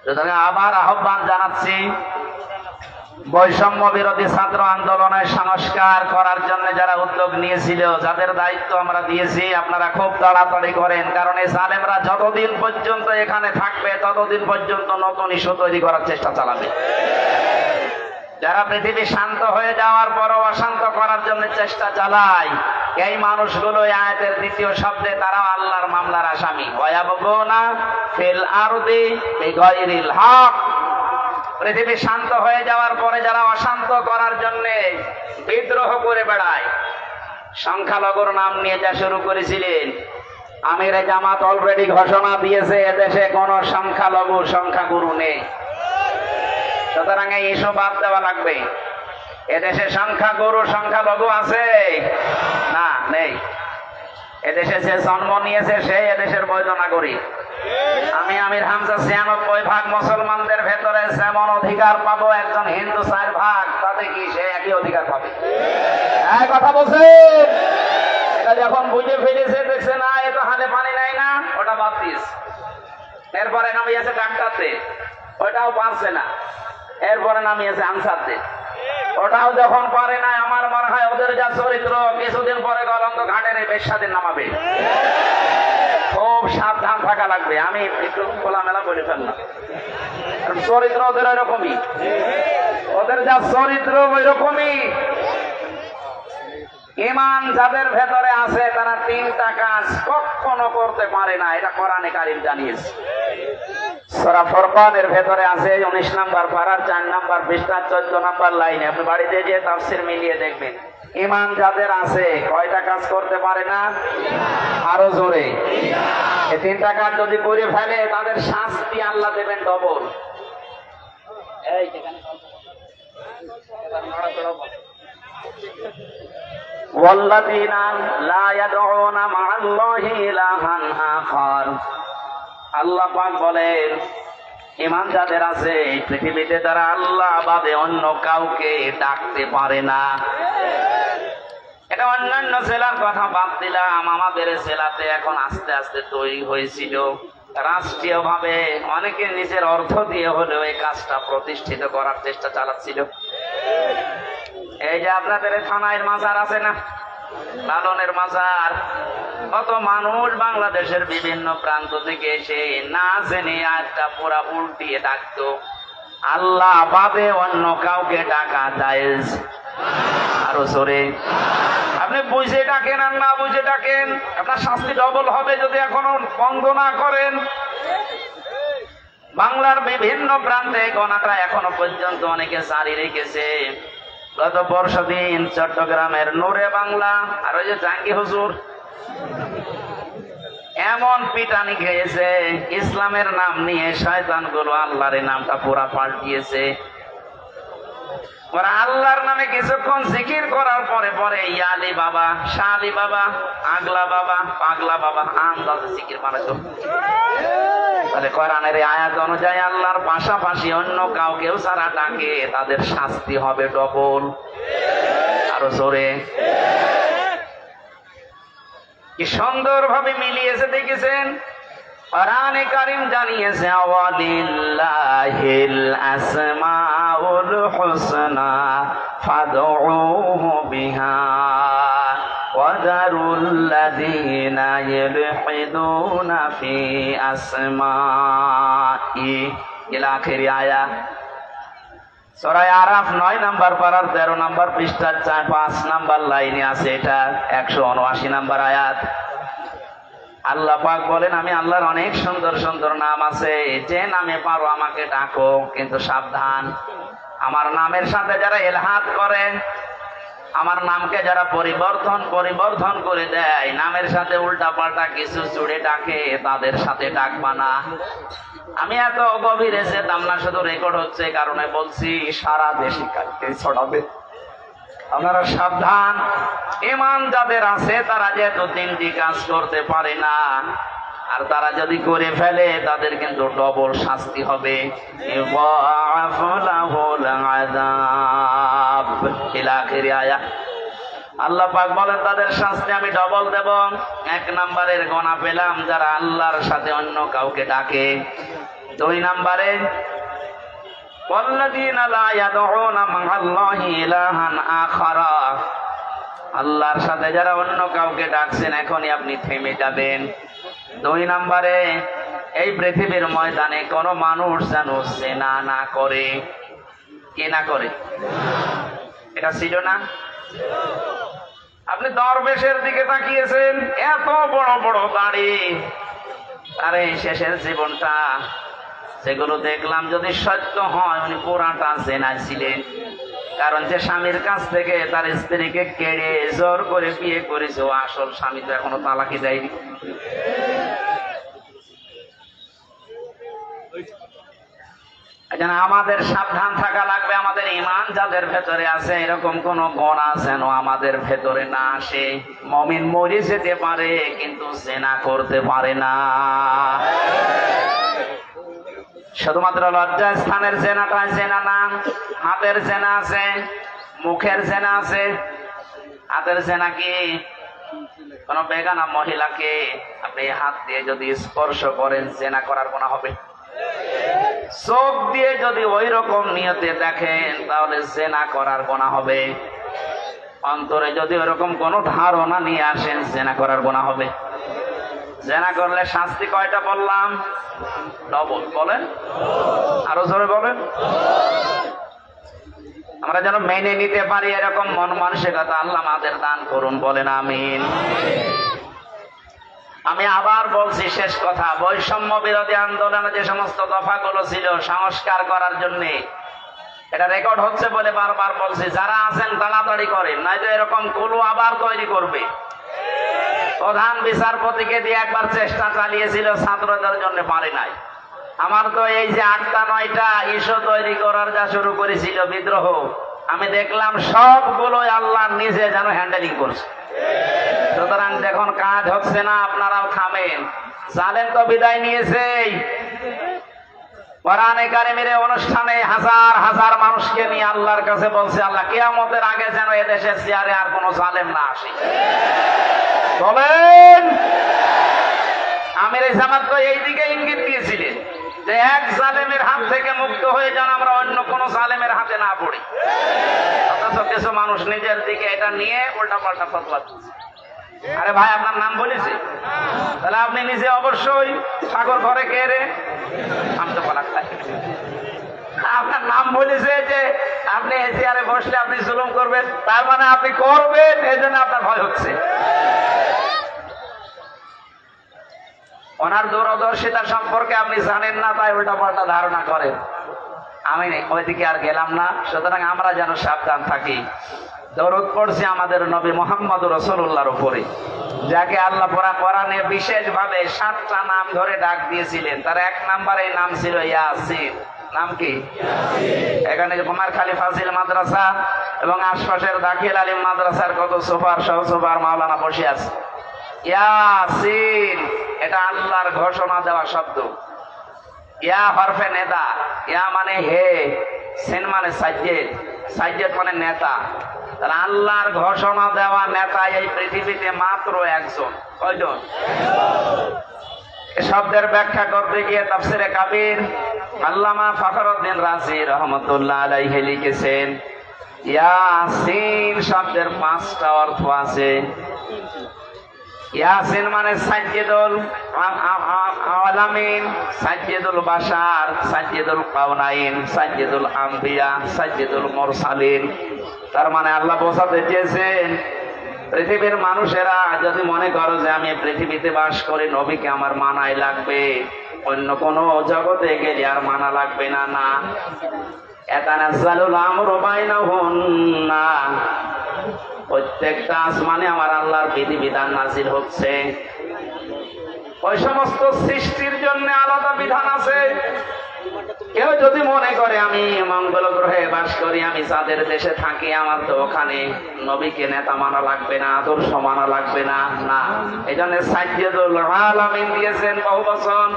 সুতরাং আবার আহ্বান জানাচ্ছি, বৈষম্য বিরোধী ছাত্র আন্দোলনের সংস্কার করার জন্য যারা উদ্যোগ নিয়েছিল, যাদের দায়িত্ব আমরা দিয়েছি, আপনারা খুব তাড়াতাড়ি করেন। কারণ এই জালেমরা যতদিন পর্যন্ত এখানে থাকবে ততদিন পর্যন্ত নতুন ইস্যু তৈরি করার চেষ্টা চালাবে। যারা পৃথিবী শান্ত হয়ে যাওয়ার পরও অশান্ত করার জন্য চেষ্টা চালায়, এই মানুষগুলো আয়াতের দ্বিতীয় শব্দে তারাও আল্লাহর মামলার আসামি। ওয়ায়াবগুনা ফিল আরদি বিগাইরিল হক, পৃথিবী শান্ত হয়ে যাওয়ার পরে যারা অশান্ত করার জন্য বিদ্রোহ করে বেড়ায়, সংখ্যালঘুর নাম নিয়ে যা শুরু করেছিলেন, আমিরে জামাত অলরেডি ঘোষণা দিয়েছে এদেশে কোন সংখ্যালঘু সংখ্যাগুরু নেই। সুতরাং এই ইস্যু বাদ দেওয়া লাগবে। এদেশে সংখ্যাগুরু সংখ্যালঘু আছে না? নেই। এদেশে যে জন্ম নিয়েছে সে এদেশের বৈধ নাগরিক। আমি আমির হামজা 96% মুসলমানদের ভেতরে যেমন অধিকার পাবো, একজন হিন্দু 4%, তাতে কি সে একই অধিকার পাবে? এক কথা বলছেন। এটা যখন বুঝে ফেলেছে, দেখছে না এ তো হালে পানি নাই না, ওটা বাদ দিস। এরপরে নামিয়েছে ডাক্তারদের, ওটাও পারছে না। এরপরে নামিয়েছে আনসারদের, ওটাও যখন পারে না, আমার মনে হয় ওদের যা চরিত্র, কিছুদিন পরে গলন্দ ঘাটের বেশ্যাদের নামাবে। খুব সাবধান থাকা লাগবে। আমি একটু খোলামেলা বলে ফেললাম, চরিত্র ওদের ওই রকমই, ওদের যা চরিত্র ওই রকমই। ঈমান যাদের ভেতরে আছে তারা 3টা কাজ কখনো করতে পারে না, এটা কোরআনে কারীম জানিয়েছে। সূরা ফুরকানের ভেতরে আছে 19 নম্বর পারার 4 নম্বর পৃষ্ঠা 14 নম্বর লাইনে। আপনি বাড়িতে গিয়ে তাফসীর মিলিয়ে দেখবেন। ঈমান যাদের আছে কয়টা কাজ করতে পারে না? আরো জোরে। এই 3টা কাজ যদি করে ফেলে তাদের শাস্তি আল্লাহ দেবেন ডবল। এই যেখানে এবার নড়াচড়া বল। ওয়াল্লাযীনা লা ইয়াদউনা মা'আল্লাহি ইলাহান আখার, আল্লাহ পাক বলেন ঈমান যাদের আছে পৃথিবীতে তারা আল্লাহ বাদে অন্য কাউকে ডাকতে পারে না। এটা অন্যান্য জেলার কথা বাদ দিলাম, আমাদের জেলাতে এখন আস্তে আস্তে তৈরি হয়েছিল রাষ্ট্রীয়ভাবে, অনেকে নিজের অর্থ দিয়ে হলেও এই কাজটা প্রতিষ্ঠিত করার চেষ্টা চালাচ্ছিল। এই যে আপনাদের থানায় মাজার আছে না, লালনের মাজার, কত মানুষ বাংলাদেশের বিভিন্ন প্রান্ত থেকে এসে না জেনে একটা পুরা উল্টিয়ে ডাকতো, আল্লাহ বাদে অন্য কাউকে ডাকা জায়েজ? আরো জোরে। আপনি বুঝে ডাকেন আর না বুঝে ডাকেন, আপনার শাস্তি ডবল হবে যদি এখনো বন্ধ না করেন। বাংলার বিভিন্ন প্রান্তে গণাটা এখনো পর্যন্ত অনেকে জারি রেখেছে। গত পরশুদিন চট্টগ্রামের নূরে বাংলা আর ওই যে জাঙ্গি হুজুর এমন পিটানি খেয়েছে, ইসলামের নাম নিয়ে শয়তান গুলো আল্লাহর নামটা পুরা পাল্টিয়েছে। ওরা আল্লাহর নামে কিছুক্ষণ জিকির করার পরে পরে ইয়ালি বাবা, শালি বাবা, আগলা বাবা, পাগলা বাবা আন্দাজে জিকির মারাতো। তাহলে কোরআনের আয়াত অনুযায়ী আল্লাহর পাশাপাশি অন্য কাউকেও যারা ডাকে তাদের শাস্তি হবে ডবল। আরো জোরে। কি সুন্দর ভাবে মিলিয়েছে দেখেছেন। কোরআনে কারীম জানিয়েছে ওয়ালিল্লাহিল আসমাউল হুসনা ফাদউহু বিহা ওয়াদারুল্লাযীনা ইলহিদুনা ফি আসমাই ইলা আখির আয়াত। সূরা আরাফ 9 নম্বর পারার 13 নম্বর পৃষ্ঠার 5 নম্বর লাইনে আছে, এটা 179 নম্বর আয়াত। আল্লাহ পাক বলেন, আমি আল্লাহর অনেক সুন্দর সুন্দর নাম আছে, যে নামে পারো আমাকে ডাকো, কিন্তু সাবধান, আমার নামের সাথে যারা ইলহাদ করে, আমার নামকে যারা পরিবর্তন করে দেয়, নামের সাথে উল্টা পাল্টা কিছু জুড়ে ডাকে, তাদের সাথে ডাকবা না। আমি এত গভীরে যেতাম না, শুধু রেকর্ড হচ্ছে কারণে বলছি, সারা দেশে কালকে ছড়াবে। আপনারা সাবধান। ঈমান যাদের আছে তারা যেহেতু 3টি কাজ করতে পারে না, আর তারা যদি করে ফেলে তাদের কিন্তু ডবল শাস্তি হবে। আল্লাহ পাক বলেন তাদের শাস্তি আমি ডবল দেব। 1 নম্বরের গোনা পেলাম যারা আল্লাহর সাথে অন্য কাউকে ডাকে। 2 নম্বরে ওয়াল্লাযীনা লা ইয়াদউনা মা'আল্লাহি ইলাহান আখারা, আল্লাহর সাথে যারা অন্য কাউকে ডাকছেন এখনই আপনি থেমে যাবেন। 2 নম্বরে এই পৃথিবীর ময়দানে কোন মানুষ যেন জিনা না করে। কে না করে? এটা ছিল না? আপনি দরবেশের দিকে তাকিয়েছেন, এত বড় বড় দাড়ি, আরে শেষের জীবনটা সেগুলো দেখলাম যদি সত্য হয় উনি পুরাটা জেনা ছিলেন। কারণ যে স্বামীর কাছ থেকে তার স্ত্রীকে কেড়ে জোর করে বিয়ে করেছে, ও আসল স্বামী তো এখনো তালাকি দেয়নি। আমাদের সাবধান থাকা লাগবে। আমাদের ঈমান যাদের ভেতরে আছে এরকম কোন গুনাহ যেন আমাদের ভেতরে না আসে। মুমিন মরে যেতে পারে কিন্তু জিনা করতে পারে না। শুধুমাত্র লজ্জা স্থানের জেনাটা জেনা না, হাতের জেনা আছে, মুখের জেনা আছে। হাতের জেনা কি? কোন বেগানা মহিলাকে আপনি হাত দিয়ে যদি স্পর্শ করেন জেনা করার গুনাহ হবে। চোখ দিয়ে যদি ওই রকম নিয়তে দেখেন তাহলে জেনা করার গুনাহ হবে। অন্তরে যদি ওরকম কোন ধারণা নিয়ে আসেন জেনা করার গুনাহ হবে। জেনা করলে শাস্তি কয়টা বললাম? ডবল। বলেন, আরো জোরে বলেন। আমরা যেন মেনে নিতে পারি এরকম মন মানসিকতা আল্লাহ আমাদের দান করুন, বলেন আমিন। আমি আবার বলছি শেষ কথা, বৈষম্য বিরোধী আন্দোলনে যে সমস্ত দফাগুলো ছিল সংস্কার করার জন্য, এটা রেকর্ড হচ্ছে বলে বারবার বলছি, যারা আছেন তাড়াতাড়ি করেন, নয়তো এরকম কুলু আবার তৈরি করবে। প্রধান বিচারপতিকে দিয়ে একবার চেষ্টা চালিয়েছিল, ছাত্রদের জন্য পারে নাই। আমার তো এই যে 8টা 9টা ইস্যু তৈরি করার যা শুরু করেছিল বিদ্রোহ, আমি দেখলাম সবগুলোই আল্লাহ নিজে যেন হ্যান্ডেলিং করছে। সুতরাং যখন কাজ হচ্ছে না আপনারাও থামেন। জালেম তো বিদায় নিয়েছে, কোরআনে কারিমের অনুষ্ঠানে হাজার হাজার মানুষকে নিয়ে আল্লাহর কাছে বলছে, আল্লাহ কিয়ামতের আগে যেন এদেশের চেয়ারে আর কোনো জালেম না আসে। বলেন, আমির জামাত তো এই দিকে ইঙ্গিত দিয়েছিলেন যে এক জালেমের হাত থেকে মুক্ত হয়ে যেন আমরা অন্য কোনো জালেমের হাতে না পড়ি। অথচ কিছু মানুষ নিজের দিকে এটা নিয়ে উল্টা পাল্টা ফতোয়া দিচ্ছে। আরে ভাই, আপনার নাম বলেছি, তাহলে আপনি নিজে অবশ্যই সাগর ঘরে কে রে, আমি তো বলা আপনার নাম বলেছে যে আপনি এই চেয়ারে বসলে আপনি জুলুম করবেন, তার মানে আপনি করবেন, এই জন্য আপনার ভয় হচ্ছে। ওনার দূরদর্শিতা সম্পর্কে আপনি জানেন না, তাই উল্টা পাল্টা ধারণা করেন। আমি ওইদিকে আর গেলাম না। সুতরাং আমরা যেন সাবধান থাকি। দরুদ পড়ছি আমাদের নবী মুহাম্মদ রাসূলুল্লাহর উপরে, যাকে আল্লাহ কোরআনে বিশেষ ভাবে 7টা নাম ধরে ডাক দিয়েছিলেন। তার 1 নম্বরে নাম ছিল ইয়াসিন। নাম কি? এখানে কুমারখালী ফাজিল মাদ্রাসা এবং আশপাশের দাখিল আলিম মাদ্রাসার কত সুপার সহ সুপার মাওলানা বসে আছে। ইয়াসিন এটা আল্লাহর ঘোষণা দেওয়া শব্দ। ইয়া হরফে নেতা, ইয়া মানে হে, সিন মানে সাজ্জেদ, সাজ্জেদ মানে নেতা। তাহলে আল্লাহর ঘোষণা দেওয়া নেতা এই পৃথিবীতে মাত্র একজন। কয়জন? এ শব্দের ব্যাখ্যা করতে গিয়ে তাফসিরে কাবির আল্লামা ফখরুদ্দিন রাজি রহমতুল্লাহ আলাইহি লিখেছেন, ইয়াসিন শব্দের 5টা অর্থ আছে। ইয়াসিন মানে সাজ্জেদুল আলামিন, সাজ্জেদুল বাশার, সাজ্জেদুল কাউনাইন, সাজ্জেদুল আম্বিয়া, সাজ্জেদুল মুরসালিন। তার মানে আল্লাহ বোঝাতে চেয়েছেন, পৃথিবীর মানুষেরা যদি মনে করো যে আমি পৃথিবীতে বাস করি, নবীকে আমার মানাই লাগবে, অন্য কোন জগতে গেলে আর মানা লাগবে না। না, ইয়াতানাজ্জালুল আমরু বাইনাহুন্না, প্রত্যেকটা আসমানে আমার আল্লাহর বিধিবিধান নাযিল হচ্ছে। ওই সমস্ত সৃষ্টির জন্য আলাদা বিধান আছে। কেউ যদি মনে করে আমি মঙ্গল গ্রহে বাস করি, আমি চাঁদের দেশে থাকি, আমার তো ওখানে নবীকে নেতা মানা লাগবে না, আদর্শ মানা লাগবে না। না, এই জন্য সাজ্জেদুল আলামিন দিয়েছেন বহু বচন।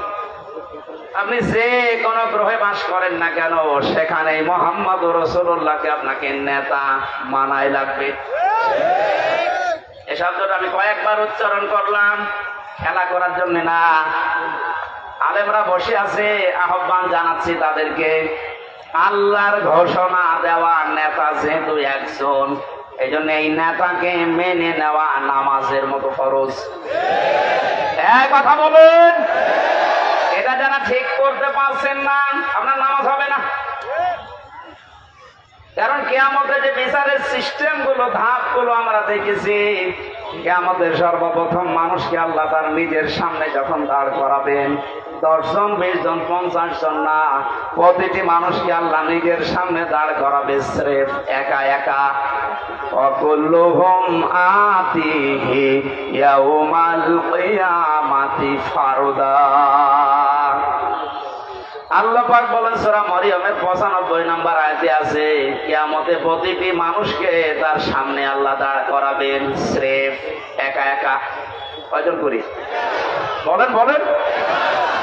আপনি যে কোন গ্রহে বাস করেন না কেন, সেখানে মুহাম্মদ রাসূলুল্লাহকে আপনাকে নেতা মানাই লাগবে। এই শব্দটা আমি কয়েকবার উচ্চারণ করলাম, খেলা করার জন্য না। আলেমরা বসে আছে, আহ্বান জানাচ্ছি তাদেরকে, আল্লাহর ঘোষণা দেওয়া নেতা যেহেতু একজন, এই জন্য এই নেতাকে মেনে নেওয়া নামাজের মতো ফরজ। এক কথা বলুন, এটা যারা ঠিক করতে পারছেন না, আপনার নামাজ হবে না। কারণ কিয়ামতে যে বিচারের সিস্টেম গুলো, ধাপ গুলো আমরা দেখেছি, কিয়ামতের সর্বপ্রথম মানুষকে আল্লাহ তার নিজের সামনে যখন দাঁড় করাবেন, 10 জন 20 জন 50 জন না, প্রতিটি মানুষকে আল্লাহ নিজের সামনে দাঁড় করাবে স্রেফ একা একা। অকুল্লুহুম আতিহি ইয়াউমাল কিয়ামাতি ফারদা। আল্লাহ পাক বলেন সূরা মরিয়মের 95 নম্বর আয়াতে আছে, কিয়ামতে প্রতিটি মানুষকে তার সামনে আল্লাহ দাঁড় করাবেন স্রেফ একা একা। কয়জন করি? বলেন বলেন।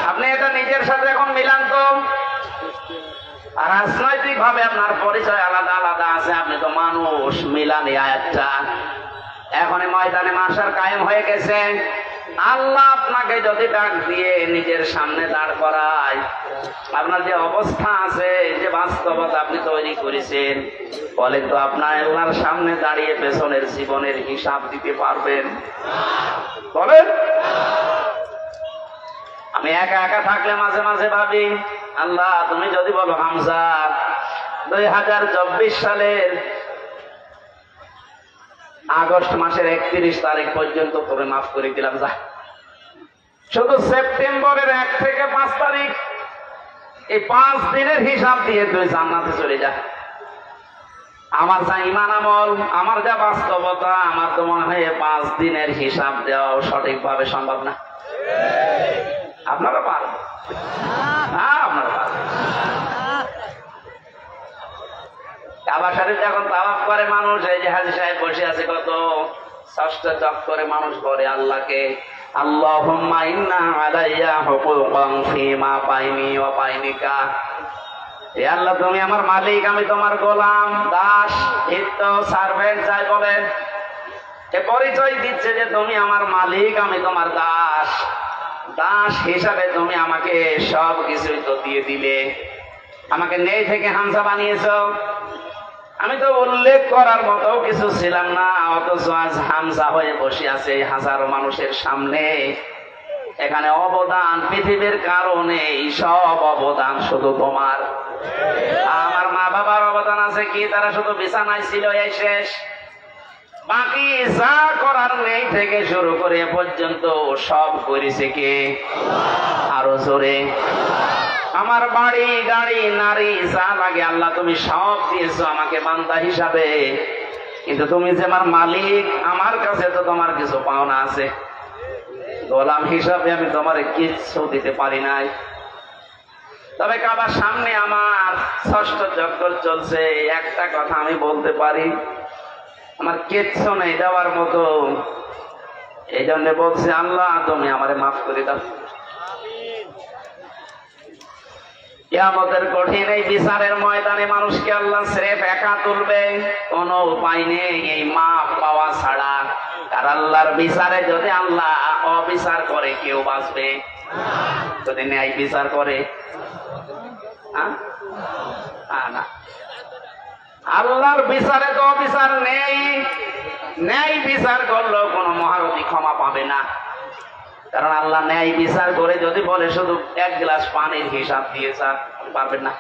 আপনি এটা নিজের সাথে এখন মিলান তো। আর রাজনৈতিক ভাবে আপনার পরিচয় আলাদা আলাদা আছে, আপনি তো মানুষ, মিলান এই আয়াতটা। এখন ময়দানে মাশার কায়েম হয়ে গেছে। আল্লাহ আপনাকে যদি ডাক দিয়ে নিজের সামনে দাঁড় করায়, আপনার যে অবস্থা আছে, যে বাস্তবতা আপনি তৈরি করেছেন, বলে তো আপনার আল্লাহর সামনে দাঁড়িয়ে পেছনের জীবনের হিসাব দিতে পারবেন? বলেন। আমি একা একা থাকলে মাঝে মাঝে ভাবি, আল্লাহ তুমি যদি বলো হামজা 2024 সালের আগস্ট মাসের 31 তারিখ পর্যন্ত তোরে মাফ করে দিলাম, যা। শুধু সেপ্টেম্বরের 1 থেকে 5 তারিখ, এই 5 দিনের হিসাব দিয়ে তুই জান্নাতে চলে যা। আমার যা ঈমান আমল, আমার যা বাস্তবতা, আমার তো মনে হয় 5 দিনের হিসাব দেওয়া সঠিকভাবে সম্ভব না। আপনারা পারবেন না? আপনারা পারবেন। কাবা শরীফ যখন তাওয়াফ করে মানুষ, এই যে হাজী সাহেব বসে আছে, কত ষষ্ঠ চক্করে মানুষ বলে আল্লাহকে, আল্লাহুম্মা ইন্না আলাইয়া হুকুকান ফীমা বাইনি ওয়া বাইনিকা। হে আল্লাহ, তুমি আমার মালিক, আমি তোমার গোলাম, দাস, ভৃত্য, সার্ভেন্ট যাই বলেন, এ পরিচয় দিচ্ছে যে তুমি আমার মালিক, আমি তোমার দাস। দাস হিসাবে তুমি আমাকে সব কিছুই তো দিয়ে দিলে, আমাকে নেই থেকে হামজা বানিয়েছো। আমি তো উল্লেখ করার মতো কিছু ছিলাম না, অথচ আজ হামজা হয়ে বসে আছে হাজারো মানুষের সামনে। এখানে অবদান পৃথিবীর কারণে, সব অবদান শুধু তোমার। আমার মা বাবার অবদান আছে কি? তারা শুধু বিছানায় ছিল, এই শেষ। বাকি যা করার নেই থেকে শুরু করে এ পর্যন্ত সব করেছে কে? আরো জোরে। আমার বাড়ি, গাড়ি, নারী, যা লাগে আল্লাহ তুমি সব দিয়েছো আমাকে বান্দা হিসাবে। কিন্তু তুমি যে আমার মালিক, আমার কাছে তো তোমার কিছু পাওনা আছে। গোলাম হিসাবে আমি তোমার কিচ্ছু দিতে পারি নাই। তবে কাবার সামনে আমার ষষ্ঠ চক্কর চলছে, একটা কথা আমি বলতে পারি, আমার কিচ্ছু নেই দেওয়ার মতো। এই জন্য বলছি, আল্লাহ তুমি আমারে মাফ করে দাও। কিয়ামতের কঠিন এই বিচারের ময়দানে মানুষকে আল্লাহ স্রেফ একা তুলবে, কোনো উপায় নেই এই মাপ পাওয়া ছাড়া। আর আল্লাহর বিচারে যদি আল্লাহ অবিচার করে কেউ বাঁচবে? যদি ন্যায় বিচার করে না, আল্লাহর বিচারে তো অবিচার নেই। ন্যায় বিচার করলেও কোন মহারথী ক্ষমা পাবে না। কারণ আল্লাহ ন্যায় বিচার করে যদি বলে শুধু এক গ্লাস পানির হিসাব দিয়ে যা, পারবেন না।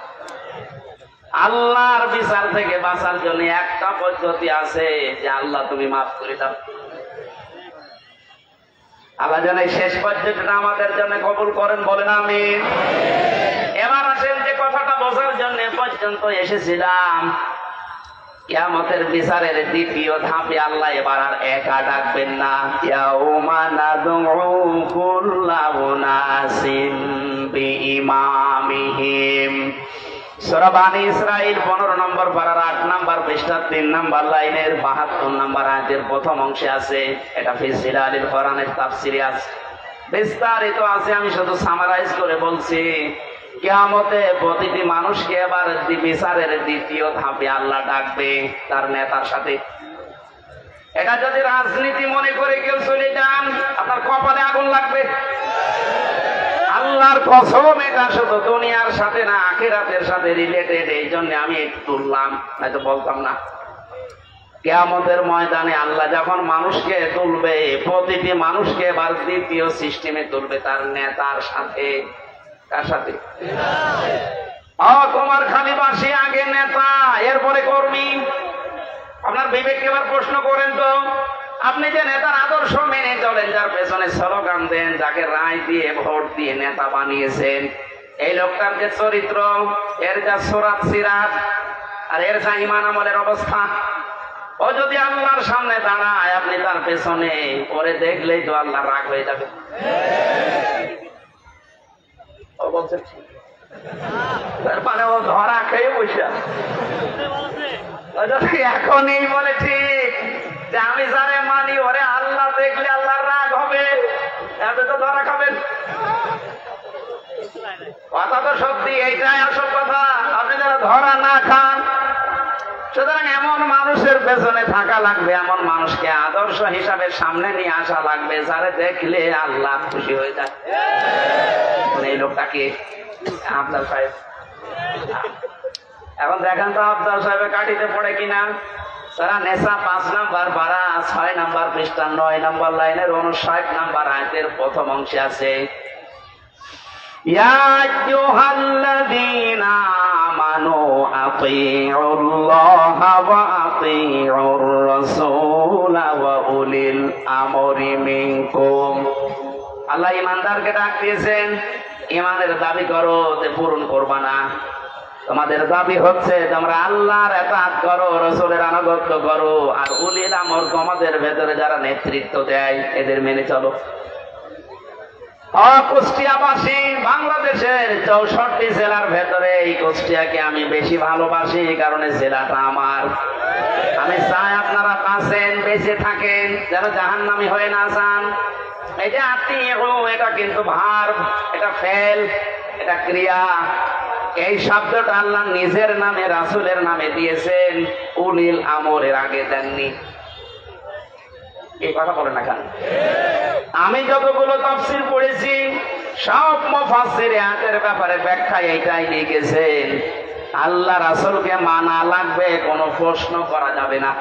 আল্লাহর বিচার থেকে বাঁচার জন্য একটা পদ্ধতি আছে, যে আল্লাহ তুমি মাফ করে দাও। আল্লাহ যেন এই শেষ পদ্ধতিটা আমাদের জন্য কবুল করেন, বলেন আমিন। এবার আসেন যে কথাটা বোঝার জন্য পর্যন্ত এসেছিলাম, কিয়ামতের বিচারের দ্বিতীয় ধাপে আল্লাহ এবার আর একা ডাকবেন না। ইয়াউমা নাদউ কুল্লা উনাসিন বিইমামিহিম। সূরা বানী ইসরাঈল 15 নম্বর পারার 8 নম্বর পৃষ্ঠার 3 নম্বর লাইনের 72 নম্বর আয়াতের প্রথম অংশে আছে। এটা ফি জিলালিল কোরআনের তাফসিরে আছে, বিস্তারিত আছে। আমি শুধু সামারাইজ করে বলছি। কিয়ামতে প্রতিটি মানুষকে এবার বিচারের দ্বিতীয় ধাপে আল্লাহ ডাকবে তার নেতার সাথে। এটা যদি রাজনীতি মনে করে কেউ চলে যান, আপনার কপালে আগুন লাগবে। আল্লাহর কসম, এটা শুধু দুনিয়ার সাথে না, আখিরাতের সাথে রিলেটেড। এই জন্য আমি একটু তুললাম, হয়তো বলতাম না। কিয়ামতের ময়দানে আল্লাহ যখন মানুষকে তুলবে, প্রতিটি মানুষকে এবার দ্বিতীয় সিস্টেমে তুলবে তার নেতার সাথে। কার সাথে? তোমার খালি বাসি আগে নেতা, এরপরে কর্মী। আপনার বিবেককে এবার প্রশ্ন করেন তো, আপনি যে নেতার আদর্শ মেনে চলেন, যার পেছনে স্লোগান দেন, যাকে রায় দিয়ে ভোট দিয়ে নেতা বানিয়েছেন, এই লোকটার যে চরিত্র, এর যা সুরাত সিরাত, আর এর যা ঈমান আমলের অবস্থা, ও যদি আল্লাহর সামনে দাঁড়ায়, আপনি তার পেছনে ওরে দেখলেই তো আল্লাহ রাগ হয়ে যাবে। ও বলছে মানে ও ধরা খেয়ে বসে এখনই বলে ঠিক যে আমি যারে মানি ওরে আল্লাহ দেখলে আল্লাহর রাগ হবে, এতে তো ধরা খাবেন। কথা তো সত্যি, এইটাই আসল কথা। আপনি যারা ধরা না খান, সুতরাং এমন মানুষের পেছনে থাকা লাগবে, এমন মানুষকে আদর্শ হিসাবে সামনে নিয়ে আসা লাগবে, যারে দেখলে আল্লাহ খুশি হয়ে যায়। এই লোকটাকে আফজাল সাহেব। এখন দেখেন তো আফজাল সাহেবের কাঠিতে পড়ে কিনা। সারা নেশা 5 নম্বর পারা 6 নম্বর পৃষ্ঠা 9 নম্বর লাইনের 59 নম্বর আয়াতের প্রথম অংশে আছে, ইয়া আইয়ুহাল্লাযীনা আমানু আতিউল্লাহা ওয়া আতিউর রাসূলা ওয়া উলিল আমরি মিনকুম। আল্লাহ ইমানদারকে ডাক দিয়েছেন, ইমানের দাবি করো, যে পূরণ করবা না। তোমাদের দাবি হচ্ছে তোমরা আল্লাহর ইতাআত করো, রাসূলের আনুগত্য করো, আর উলিল আমর তোমাদের ভেতরে যারা নেতৃত্ব দেয় এদের মেনে চলো। কুষ্টিয়াবাসী, বাংলাদেশের 64 জেলার ভেতরে এই কুষ্টিয়াকে আমি বেশি ভালোবাসি, এই কারণে জেলাটা আমার। আমি চাই আপনারা বাঁচেন, বেঁচে থাকেন, যেন জাহান্নামী হয়ে না যান। এই যে আতিউ, এটা কিন্তু ভার্ব, এটা ফেল, এটা ক্রিয়া। এই শব্দটা আল্লাহ নিজের নামে রাসূলের নামে দিয়েছেন, উলিল আমরের আগে দেননি। এই কথা বলে না কেন? আমি যতগুলো তাফসীর পড়েছি সব মুফাসসির আয়াতের ব্যাপারে ব্যাখ্যা এইটাই লিখেছেন, আল্লাহ রাসূলকে মানা লাগবে, কোনো প্রশ্ন করা যাবে না।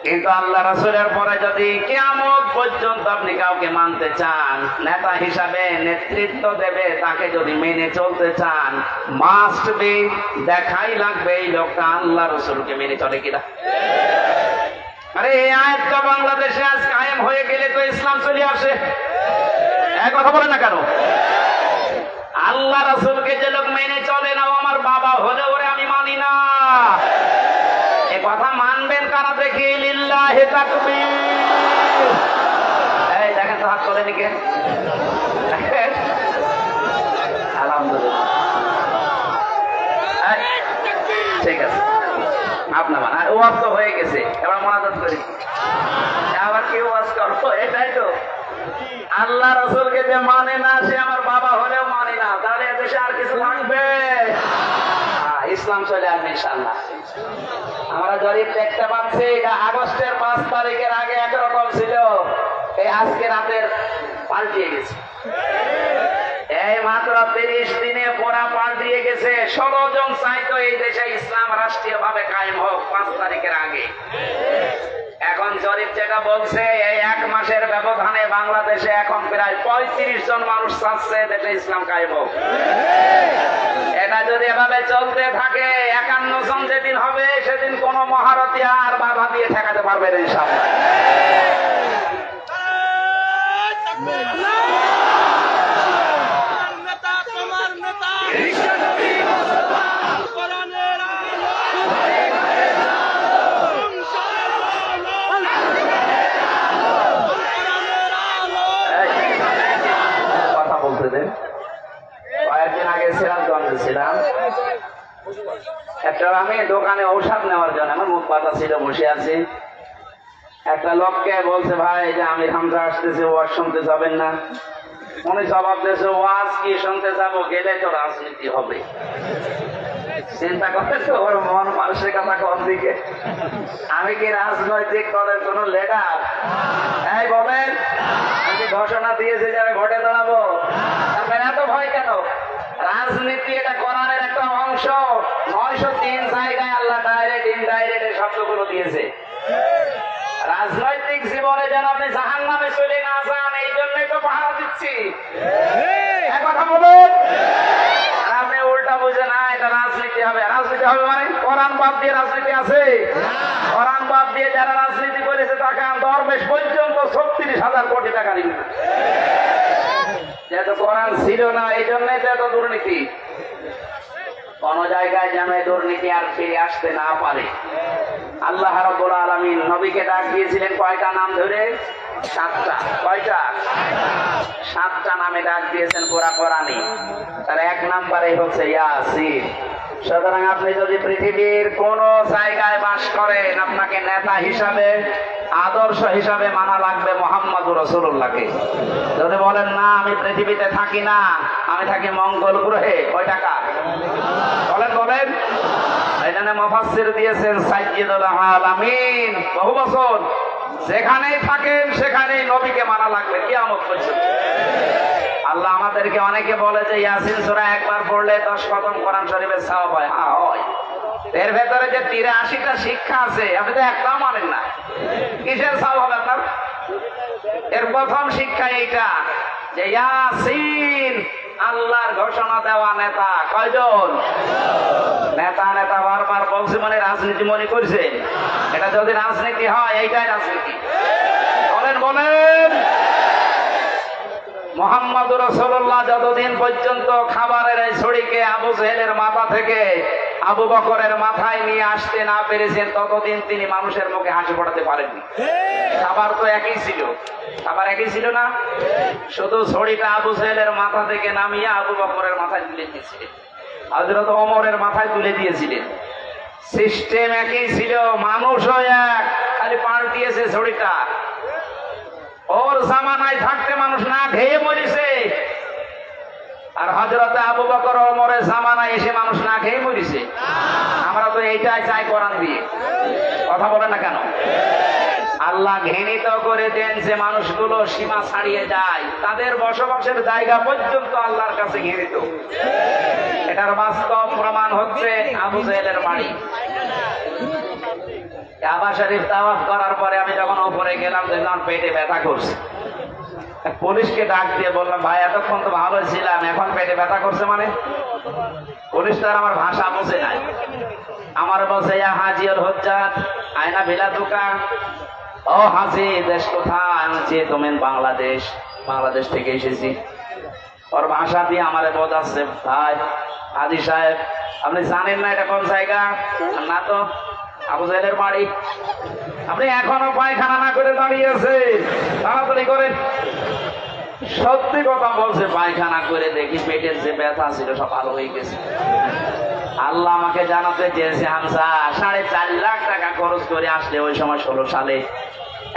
কিন্তু আল্লাহ রাসূলের পরে যদি কিয়ামত পর্যন্ত আপনি কাউকে মানতে চান, নেতা হিসাবে নেতৃত্ব দেবে, তাকে যদি মেনে চলতে চান, মাস্ট বি, দেখাই লাগবে এই লোকটা আল্লাহ রাসূলকে মেনে চলে কিনা। আরে এই আয়াতটা বাংলাদেশে আজ কায়েম হয়ে গেলে তো ইসলাম চলে আসে। এক কথা বলে না কেন? আল্লাহ রাসূলকে যে লোক মেনে চলে না, ও আমার বাবা হলে ওরে আমি মানি না। এ কথা মানবেন কারা দেখি? লিল্লাহি তাকবীর। এই দেখেন তো হাত তোলেনি কে? আলহামদুলিল্লাহ, ঠিক আছে, আপনার মান ওয়াজ তো হয়ে গেছে, এবার মোনাজাত করি। আবার কি ওয়াজ করবো? এটাই তো, আল্লাহ রাসূলকে যে মানে না সে আমার বাবা হলেও মানে না, তাহলে দেশে আর কিছু থাকবে? ইসলাম চলে আসবে ইনশাআল্লাহ। আমরা জরিপ দেখতে পাচ্ছি, এটা আগস্টের 5 তারিখের আগে একরকম ছিল, এই আজকে রাতের পাল্টিয়ে গেছে। এই মাত্র 30 দিনে পুরা পাল্টিয়ে গেছে। 16 জন চাইতো এই দেশে ইসলাম রাষ্ট্রীয় ভাবে কায়েম হোক 5 তারিখের আগে। এখন জরিপ যেটা বলছে, এই 1 মাসের ব্যবধানে বাংলাদেশে এখন প্রায় 35 জন মানুষ চাচ্ছে দেশে ইসলাম কায়েম হোক। এটা যদি এভাবে চলতে থাকে, 51 জন যেদিন হবে সেদিন কোন মহারথী আর বাধা দিয়ে ঠেকাতে পারবে না ইনশাআল্লাহ। কথা বলতে দেন। কয়েকদিন আগে সিরাজগঞ্জে ছিলাম, একটা আমি দোকানে ঔষধ নেওয়ার জন্য, আমার মুখ পাতা ছিল, বসে আছি। একটা লোককে বলছে, ভাই যে আমির হামজা আসতেছে, ওয়াজ শুনতে যাবেন না? উনি জবাব দিয়েছে, ওয়াজ কি শুনতে যাবো, গেলে তো রাজনীতি হবে। চিন্তা করে তো ওর মন মানসিকতা কোন দিকে। আমি কি রাজনৈতিক দলের কোন লিডার? এই বলেন, আমি ঘোষণা দিয়েছি যে আমি ভোটে দাঁড়াবো, আপনার এত ভয় কেন? রাজনীতি এটা কোরআনের একটা অংশ। 903 জায়গায় আল্লাহ ডাইরেক্ট ইনডাইরেক্ট এই শব্দগুলো দিয়েছে। রাজনৈতিক জীবনে যেন আপনি জাহান্নামে চলে না যান, এই জন্যই তো পাহারা দিচ্ছি। এক কথা বলুন, আপনি উল্টা বুঝে না এটা রাজনীতি হবে। রাজনীতি হবে মানে কোরআন বাদ দিয়ে রাজনীতি আছে? কোরআন বাদ দিয়ে যারা রাজনীতি করেছে তাকে দরবেশ পর্যন্ত 36,000 কোটি টাকা দিবে। যেহেতু কোরআন ছিল না, এই জন্যই তো এত দুর্নীতি। কোন জায়গায় যেন দুর্নীতি আর ফিরে আসতে না পারে। আল্লাহ রাব্বুল আলামিন নবীকে ডাক দিয়েছিলেন কয়টা নাম ধরে? 7টা। কয়টা? 7টা নামে ডাক দিয়েছেন পুরা কোরআনে। তার 1 নম্বরে হচ্ছে ইয়াসিন। সুতরাং আপনি যদি পৃথিবীর কোন জায়গায় বাস করেন, আপনাকে নেতা হিসাবে, আদর্শ হিসাবে মানা লাগবে মুহাম্মদুর রাসূলুল্লাহকে। যদি বলেন না আমি পৃথিবীতে থাকি না, আমি থাকি মঙ্গল গ্রহে, ওই টাকা বলেন বলেন। এখানে মুফাসসির দিয়েছেন সাইয়্যিদুল আলামিন, বহু বছর যেখানেই থাকেন সেখানেই নবীকে মানা লাগবে কিয়ামত পর্যন্ত। আল্লাহ আমাদেরকে অনেকে বলে যে ইয়াসিন সূরা একবার পড়লে 10 খতম কোরআন শরীফের সওয়াব হয়। হ্যাঁ হয়। এর ভেতরে যে 83টা শিক্ষা আছে, আপনি তো একটাও মানেন না, কিসের সওয়াব হবে আপনার? এর প্রথম শিক্ষা এইটা যে ইয়াসিন আল্লাহর ঘোষণা দেওয়া নেতা। কয়জন নেতা? নেতা বারবার বলছে মানে রাজনীতি মনে করছে। এটা যদি রাজনীতি হয়, এইটাই রাজনীতি। বলেন বলেন। মুহাম্মদুর রাসূলুল্লাহ যতদিন পর্যন্ত খাবারের এই ছড়িকে আবু জেহেলের মাথা থেকে আবু বকরের মাথায় নিয়ে আসতে না পেরেছেন, ততদিন তিনি মানুষের মুখে হাসি ফোটাতে পারেননি। খাবার তো একই ছিল, খাবার একই ছিল না, শুধু ছড়িটা আবু জেহেলের মাথা থেকে নামিয়ে আবু বকরের মাথায় তুলে দিয়েছিলেন, হযরত ওমরের মাথায় তুলে দিয়েছিলেন। সিস্টেম একই ছিল, মানুষও এক, খালি পাল্টিয়েছে ছড়িটা। ওর জামানায় থাকতে মানুষ না খেয়ে মরিছে, আর হযরতে আবু বকর ওমরের জামানায় এসে মানুষ না খেয়ে মরিছে। আমরা তো এইটাই চাই কোরআন দিয়ে। কথা বলে না কেন? আল্লাহ ঘৃণিত করে দেন যে মানুষগুলো সীমা ছাড়িয়ে যায়, তাদের বসবাসের জায়গা পর্যন্ত আল্লাহর কাছে ঘৃণিত। এটার বাস্তব প্রমাণ হচ্ছে আবু জেহেলের বাড়ি। কাবা শরীফ তাওয়াফ করার পরে আমি যখন উপরে গেলাম দেখলাম পেটে ব্যথা করছে। পুলিশকে ডাক দিয়ে বললাম, ভাই এতক্ষণ তো ভালো ছিলাম, এখন পেটে ব্যথা করছে মানে? পুলিশ তার আমার ভাষা বোঝে নাই। আমার বলছে, ইয়া হাজির হজ্জাত আয়না ভিলা দোকান। ও হাজি, দেশ কোথায়? আমি তুমি বাংলাদেশ। বাংলাদেশ থেকে এসেছি। ওর ভাষা দিয়ে আমারে বোঝাচ্ছে, ভাই হাজি সাহেব আপনি জানেন না এটা কোন জায়গা? না তো। আবু জেহেলের বাড়ি। আপনি এখনো পায়খানা না করে দাঁড়িয়ে আছে, তাড়াতাড়ি করেন। সত্যি কথা বলছে, পায়খানা করে দেখি পেটের যে ব্যথা ছিল সব ভালো হয়ে গেছে। আল্লাহ আমাকে জানাতে চেয়েছে, হামজা 4.5 লাখ টাকা খরচ করে আসলে ওই সময় 16 সালে,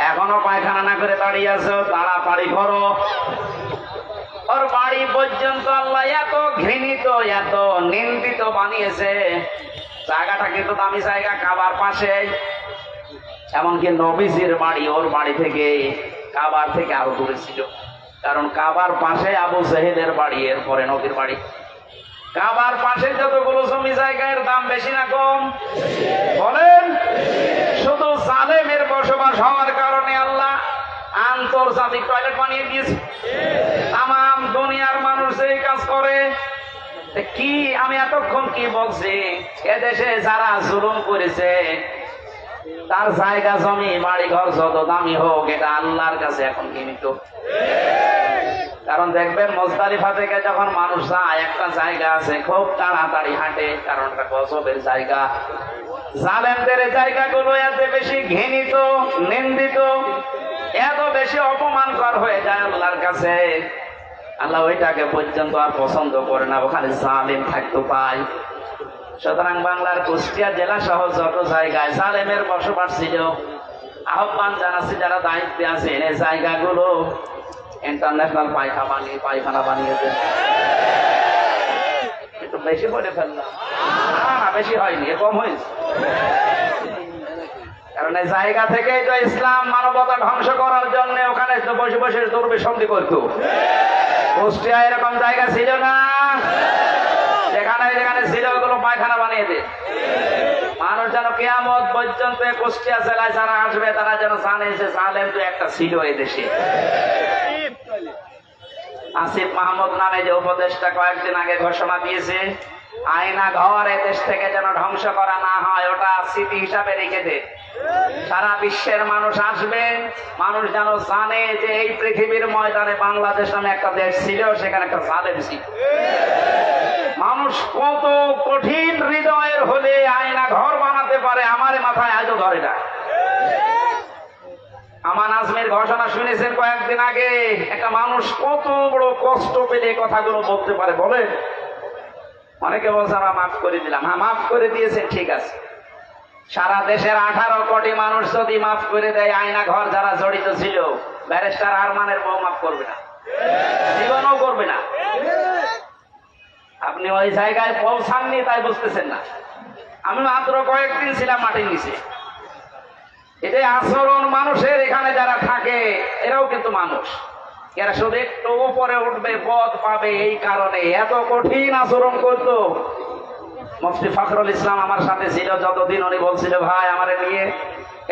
এখনো পায়খানা না করে দাঁড়িয়ে আছো, তাড়াতাড়ি করো। ওর বাড়ি পর্যন্ত আল্লাহ এত ঘৃণিত, এত নিন্দিত বানিয়েছে। জায়গাটা কিন্তু দামি জায়গা, কাবার পাশে। এমনকি নবীজির বাড়ি ওর বাড়ি থেকে কাবার থেকে আরো দূরে ছিল, কারণ কাবার পাশে আবু জেহেলের বাড়ি, এরপরে নবীর বাড়ি। কাবার পাশে যতগুলো জমি জায়গার দাম বেশি না কম বলেন? শুধু জালেমের বসবাস হওয়ার কারণে আল্লাহ আন্তর্জাতিক টয়লেট বানিয়ে দিয়েছে। তাম দুনিয়ার মানুষ এই কাজ করে। কি আমি এতক্ষণ কি বলছি? এদেশে যারা জুলুম করেছে তার জায়গা জমি বাড়ি ঘর যত দামি হোক, এটা আল্লাহর কাছে এখন ঘৃণিত। কারণ দেখবেন মুজদালিফা থেকে যখন মানুষ যায়, একটা জায়গা আছে খুব তাড়াতাড়ি হাঁটে, কারণ এটা গজবের জায়গা। জালেমদের এই জায়গাগুলো এত বেশি ঘৃণিত, নিন্দিত, এত বেশি অপমানকর হয়ে যায় আল্লাহর কাছে, আল্লাহ ওইটাকে পর্যন্ত আর পছন্দ করে না, ওখানে জালেম থাকতে পায়। সুতরাং বাংলার কুষ্টিয়া জেলা সহ যত জায়গায় জালেমের বসবাস ছিল, আহ্বান জানাচ্ছি যারা দায়িত্বে আছেন এই জায়গাগুলো ইন্টারন্যাশনাল পায়খানা বানিয়ে দেন। একটু বেশি বলে ফেললাম? না, বেশি হয়নি, কম হয়েছে। কারণ এই জায়গা থেকেই তো ইসলাম মানবতা ধ্বংস করার জন্য ওখানে তো বসে বসে দুর্বিসন্ধি করতো। কুষ্টিয়া এরকম জায়গা ছিল না, যেখানে যেখানে ছিল ওগুলো পায়খানা বানিয়ে দেয়। মানুষ যেন কিয়ামত পর্যন্ত কুষ্টিয়া জেলায় যারা আসবে তারা যেন জানে যে জালেম তো একটা ছিল এই দেশে। আসিফ মাহমুদ নামে যে উপদেষ্টা কয়েকদিন আগে ঘোষণা দিয়েছে, আয়না ঘর এদেশ থেকে যেন ধ্বংস করা না হয়, ওটা স্মৃতি হিসাবে রেখে দে। সারা বিশ্বের মানুষ আসবে, মানুষ যেন জানে যে এই পৃথিবীর ময়দানে বাংলাদেশ নামে একটা দেশ ছিল, সেখানে একটা জালেম ছিল। মানুষ কত কঠিন হৃদয়ের হলে আয়না ঘর বানাতে পারে, আমার মাথায় আজও ধরে না। আমান আজমের ঘোষণা শুনেছেন কয়েকদিন আগে, একটা মানুষ কত বড় কষ্ট পেলে কথাগুলো বলতে পারে বলেন? অনেকে বলছে আমরা মাফ করে দিলাম। হ্যাঁ, মাফ করে দিয়েছেন, ঠিক আছে। সারা দেশের 18 কোটি মানুষ যদি মাফ করে দেয়, আয়না ঘর যারা জড়িত ছিল, ব্যারিস্টার আরমানের বউ মাফ করবে না, জীবনও করবে না। আপনি ওই জায়গায় পৌঁছাননি তাই বুঝতেছেন না। আমি মাত্র কয়েকদিন ছিলাম মাটির নিচে। এটাই আচরণ মানুষের, এখানে যারা থাকে এরাও কিন্তু মানুষ, এরা শুধু একটু উপরে উঠবে, পদ পাবে, এই কারণে এত কঠিন আচরণ করতো। মুফতি ফখরুল ইসলাম আমার সাথে ছিল যতদিন, উনি বলছিল, ভাই আমারে নিয়ে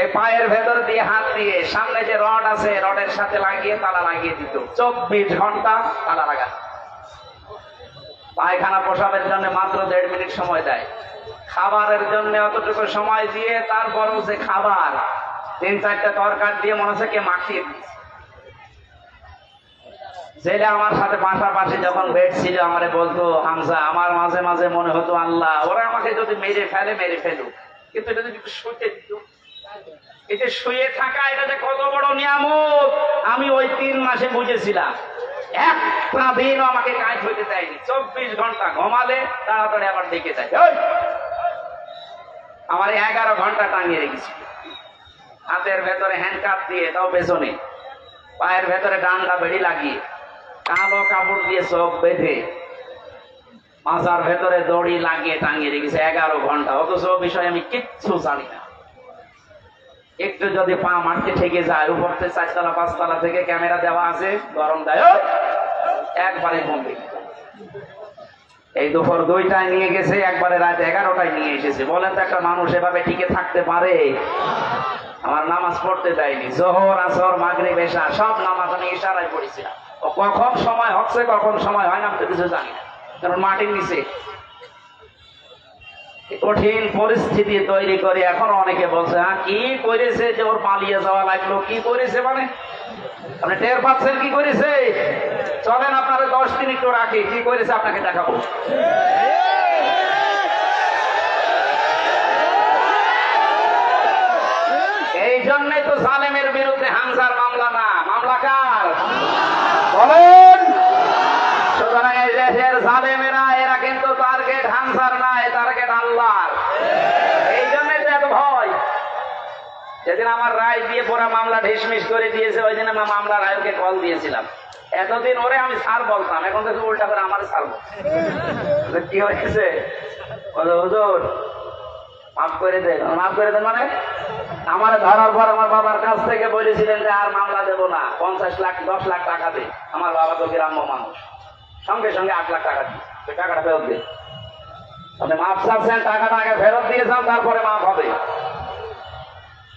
এই পায়ের ভেতর দিয়ে হাত দিয়ে সামনে যে রড আছে রডের সাথে লাগিয়ে তালা লাগিয়ে দিত, 24 ঘন্টা তালা লাগা। পায়খানা পোশাবের জন্য মাত্র 1.5 মিনিট সময় দেয়, খাবারের জন্য অতটুকু সময় দিয়ে তারপরও যে খাবার 3-4টা তরকার দিয়ে মনে হচ্ছে কে মাখিয়ে দিচ্ছে। ছেলে আমার সাথে পাশাপাশি যখন বেড ছিল আমারে বলতো, হামজা আমার মাঝে মাঝে মনে হতো আল্লাহ ওরা আমাকে যদি মেরে ফেলুক, কিন্তু এটা যদি একটু শুয়ে দিত, এই যে শুয়ে থাকা এটা যে কত বড় নিয়ামত আমি ওই 3 মাসে বুঝেছিলাম। একটা দিনও আমাকে কাজ হইতে দেয়নি, 24 ঘন্টা ঘুমালে তাড়াতাড়ি আবার ডেকে যায়। আমার 11 ঘন্টা টাঙিয়ে রেখেছি হাতের ভেতরে হ্যান্ডকাপ দিয়ে, তাও পেছনে। পায়ের ভেতরে ডান্ডা বেড়ি লাগিয়ে, কালো কাপড় দিয়ে চোখ বেঁধে, মাথার ভেতরে দড়ি লাগিয়ে টাঙিয়ে রেখেছে 11 ঘন্টা। অথচ বিষয়ে আমি কিচ্ছু জানি না। একটু যদি পা মারতে ঠেকে যায়, উপর থেকে 4 তলা 5 তলা থেকে ক্যামেরা দেওয়া আছে, গরম দেয় একবারে বন্ধ। এই দুপুর 2টায় নিয়ে গেছে, একবারে রাত 11টায় নিয়ে এসেছে। বলেন তো একটা মানুষ এভাবে টিকে থাকতে পারে? আমার নামাজ পড়তে দেয়নি, জোহর আসর মাগরিব এশা সব নামাজ আমি ইশারায় পড়েছিলাম। ও কখন সময় হচ্ছে কখন সময় হয় না আমি তো কিছু জানি না, কারণ মাটির নিচে কঠিন পরিস্থিতি তৈরি করে। এখন অনেকে বলছে হ্যাঁ কি করেছে যে ওর পালিয়ে যাওয়া লাগলো, কি করেছে মানে আপনি টের পাচ্ছেন কি করেছে? চলেন আপনারা 10 দিন একটু রাখি, কি করেছে আপনাকে দেখাবো। এই জন্যই তো জালেমের বিরুদ্ধে হামজার মামলা না, মামলা কার বলেন? সুতরাং এই দেশের জালেমেরা এরা কিন্তু টার্গেট হামজার নাই, টার্গেট আল্লাহর। এই জন্যই তো এত ভয়। যেদিন আমার রায় দিয়ে পুরো মামলা ঢিসমিস করে দিয়েছে, ওই দিন আমার মামলার রায়কে কল দিয়েছিলাম। এতদিন ওরে আমি স্যার বলতাম, এখন তো উল্টা করে আমার স্যার বলছে। কি হয়েছে? হুজুর মাফ করে দেন। মাফ করে দেন মানে আমার ধরার পর আমার বাবার কাছ থেকে বলেছিলেন যে আর মামলা দেবো না, 50 লাখ 10 লাখ টাকা দে। আমার বাবা তো গ্রাম্য মানুষ, সঙ্গে সঙ্গে 8 লাখ টাকা দিই, টাকাটা ফেরত দে। আপনি মাফ চাচ্ছেন, টাকাটা আগে ফেরত দিয়ে যান, তারপরে মাফ হবে।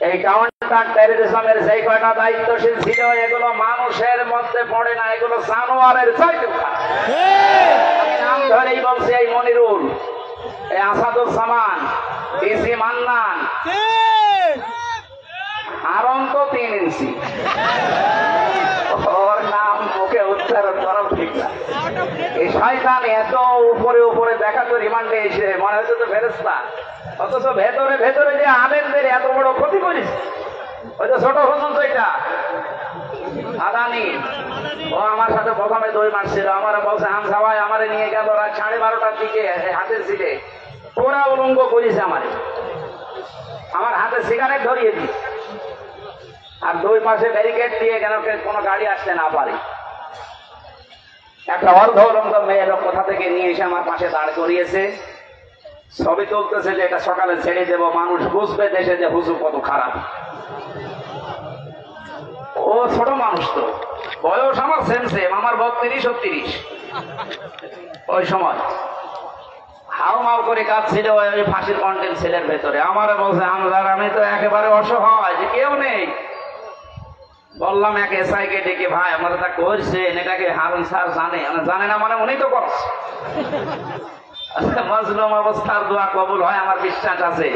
এই কাউন্টার টেররিজমের যেই কয়টা দায়িত্বশীল ছিল, এগুলো মানুষের মধ্যে পড়ে না, এগুলো জানোয়ারের চাইতে খারাপ। আমি নাম ধরেই বলছি, এই মনিরুল, এই আসাদুজ্জামান, ডিসি মান্নান, হারন তো 3 ইঞ্চি, ওর নাম মুখে উচ্চারণ করা ঠিক না। এই শয়তান এত উপরে উপরে দেখা তো রিমান্ডে এসে মনে হচ্ছে তো ফেরেশতা, অথচ ভেতরে ভেতরে যে আলেমদের এত বড় ক্ষতি করেছে। ওই তো ছোট হুজুর যেটা আদানি, ও আমার সাথে প্রথমে 2 মাস ছিল। আমার বলছে হামজা ভাই আমারে নিয়ে গেল রাত 12:30টার দিকে হাতের সিটে, পুরা উলঙ্গ করেছে আমার হাতে সিগারেট ধরিয়ে দিই, আর 2 পাশে ব্যারিকেড দিয়ে কেন কোনো গাড়ি আসতে না পারে। একটা অর্ধ উলঙ্গ মেয়ে লোক কোথা থেকে নিয়ে এসে আমার পাশে দাঁড় করিয়েছে, ছবি তুলতেছে যে এটা সকালে ছেড়ে দেবো, মানুষ বুঝবে দেশে যে হুজুর কত খারাপ। ও ছোট মানুষ, তো বয়স আমার সেম সেম, আমার 32-33। ওই সময় হাউ মাউ করে কাঁদছিল ওই ফাঁসির কন্টেন্ট সেলের ভেতরে। আমারে বলছে হামজার আমি তো একেবারে অসহায়, যে কেউ নেই। বললাম এক এসআই কে ডেকে, ভাই আমরা তা করছেন, এটাকে হারুন স্যার জানে না মানে উনি তো করছে। মজলুম অবস্থার দোয়া কবুল হয় আমার বিশ্বাস আছে।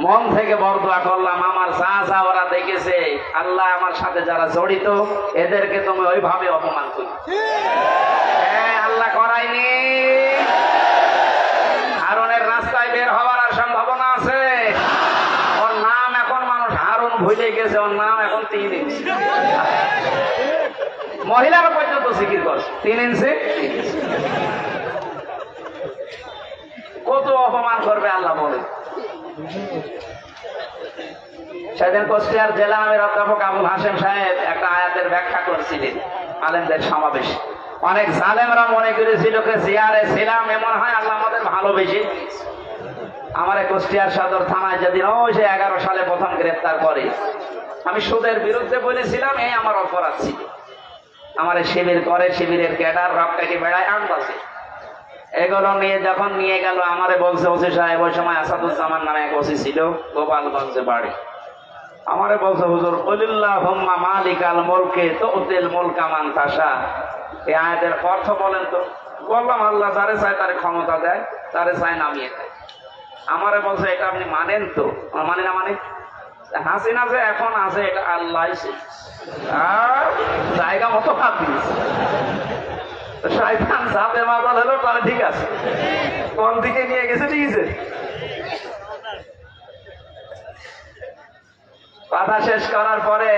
মন থেকে বড় দোয়া করলাম, আমার যা ওরা দেখেছে, আল্লাহ আমার সাথে যারা জড়িত এদেরকে তুমি ওইভাবে অপমান করি। হ্যাঁ, আল্লাহ করায়নি। হারুনের রাস্তায় বের হওয়ার আর সম্ভাবনা আছে। ওর নাম এখন মানুষ হারুন ভুলে গেছে, ওর নাম এখন 3 ইঞ্চি। মহিলারা পর্যন্ত জিকির করছে 3 ইঞ্চি। কত অপমান করবে আল্লাহ বলে। সেদিন কুষ্টিয়ার জেলা আমির অধ্যাপক আবুল হাশেম সাহেব একটা আয়াতের ব্যাখ্যা করছিলেন আলেমদের সমাবেশ। অনেক জালেমরা মনে করেছিল জিয়ারে ছিলাম, এমন হয় আল্লাহ আমাদের ভালোবেসে। আমার কুষ্টিয়ার সদর থানায় যেদিন ওই যে 11 সালে প্রথম গ্রেফতার করে, আমি সুদের বিরুদ্ধে বলেছিলাম, এই আমার অপরাধ ছিল। আমার শিবির করে, শিবিরের ক্যাডার রক্তাকে বেড়ায় আন্দাজে এগুলো নিয়ে যখন নিয়ে গেল, আমারে বলছে ওসি সাহেব, ওই সময় আসাদুজ্জামান নামে এক ওসি ছিল, গোপালগঞ্জে বাড়ি। আমারে বলছে হুজুর কুলিল্লাহুম্মা মালিকাল মুলকি তুতিল মুলকা মান তাশা, এই আয়াতের অর্থ বলেন তো। বললাম আল্লাহ যারে চায় তারে ক্ষমতা দেয়, তারে চায় নামিয়ে দেয়। আমারে বলছে এটা আপনি মানেন তো? মানে না মানে হাসিনা যে এখন আছে এটা আল্লাহ জায়গা মতো হাত দিয়েছে। শয়তান যাতে মাতাল হলো তাহলে ঠিক আছে, কোন দিকে নিয়ে গেছে দিয়েছে। কথা শেষ করার পরে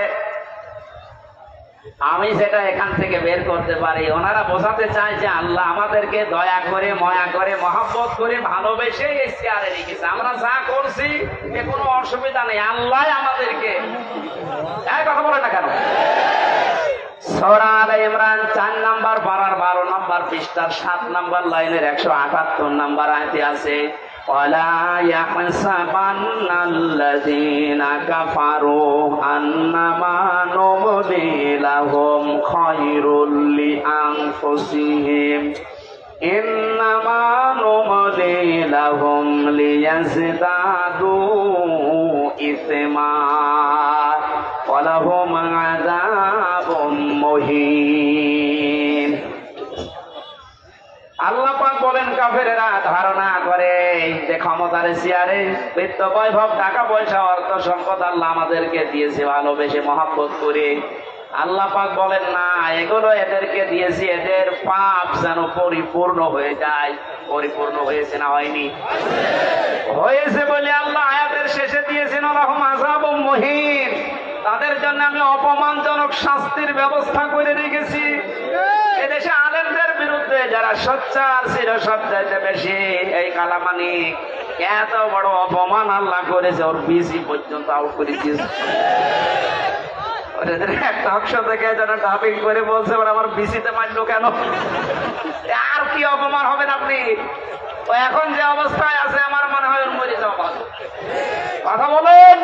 আমি যেটা এখান থেকে বের করতে পারি, ওনারা বোঝাতে চায় যে আল্লাহ আমাদেরকে দয়া করে, মায়া করে, মহব্বত করে, ভালোবেসে এই চেয়ারে রেখেছে। আমরা যা করছি এ কোনো অসুবিধা নেই, আল্লাহ আমাদেরকে। কথা বলে না কেন? সূরা আলে ইমরান 4 নম্বর পারার 12 নম্বর পৃষ্ঠার 7 নম্বর লাইনের 178 নম্বর আয়াতে আছে ওয়ালা ইয়াহসাবান্নাল্লাযীনা কাফারু আন্নামা নুমলি লাহুম খায়রুল লিআনফুসিহিম ইন্নামা নুমলি লাহুম লিয়াজদাদু ইসমা ওয়ালাহুম আযাবুম মুহিন। আল্লাহ পাক বলেন কাফেরেরা ধারণা করে যে ক্ষমতার চেয়ারে বৃত্ত বৈভব টাকা পয়সা অর্থ সম্পদ আল্লাহ আমাদেরকে দিয়েছে ভালোবেসে মহব্বত করে। আল্লাহ পাক বলেন না, এগুলো এদেরকে দিয়েছি এদের পাপ যেন পরিপূর্ণ হয়ে যায়। পরিপূর্ণ হয়েছে না হয়নি? হয়েছে বলে আল্লাহ আয়াতের শেষে দিয়েছেন লাহুম আযাবুম মুহিন, তাদের জন্য আমি অপমানজনক শাস্তির ব্যবস্থা করে রেখেছি। এদেশে আলেমদের বিরুদ্ধে যারা সোচ্চার ছিল সবচাইতে বেশি এই কালামানিক এত বড় অপমান আল্লাহ করেছে, ওর বিসি পর্যন্ত আউট করে দিয়েছে। একটা অংশ থেকে যেন ডাবিং করে বলছে আমার বিসিতে মারলো কেন? আর কি অপমান হবেন আপনি? ও এখন যে অবস্থায় আছে আমার মনে হয় ওর মরে যাওয়া ভালো। কথা বলেন।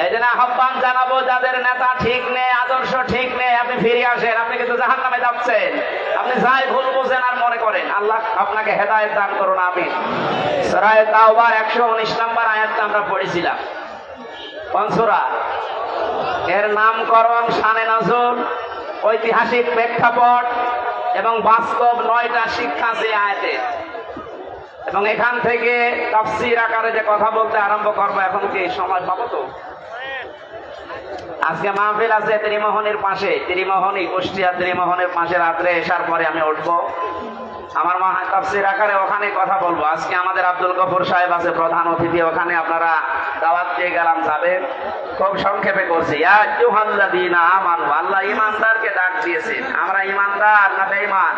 এই জন্য আহ্বান জানাবো, যাদের নেতা ঠিক নেই, আদর্শ ঠিক নেই, আপনি ফিরে আসেন। আপনি কিন্তু জাহান্নামে যাচ্ছেন। আপনি যাই ভুল বোঝেন আর মনে করেন। আল্লাহ আপনাকে হেদায়েত দান করুন, আমিন। সূরা তাওবার 119 নম্বর আয়াতটা আমরা পড়েছিলাম। কোন সূরা? এর নামকরণ, শানে নজুল, ঐতিহাসিক প্রেক্ষাপট এবং বাস্তব 9টা শিক্ষা আছে আয়াতে। এবং এখান থেকে তাফসীর আকারে যে কথা বলতে আরম্ভ করবো, এখন কি সময় পাবো? তো আজকে মাহফিল আছে ত্রিমোহনীর পাশে, ত্রিমোহনী কুষ্টিয়া ত্রিমোহনীর পাশে। রাত্রে এসার পরে আমি উঠবো, আমার তাফসীর আকারে ওখানে কথা বলবো। আজকে আমাদের আব্দুল গফুর সাহেব আছে প্রধান অতিথি, ওখানে আপনারা দাওয়াত দিয়ে গেলাম, যাবেন। খুব সংক্ষেপে করছি। ইয়া আইয়ুহাল্লাযীনা আমানু, আল্লাহ ঈমানদারকে ডাক দিয়েছেন। আমরা ঈমানদার না বেঈমান?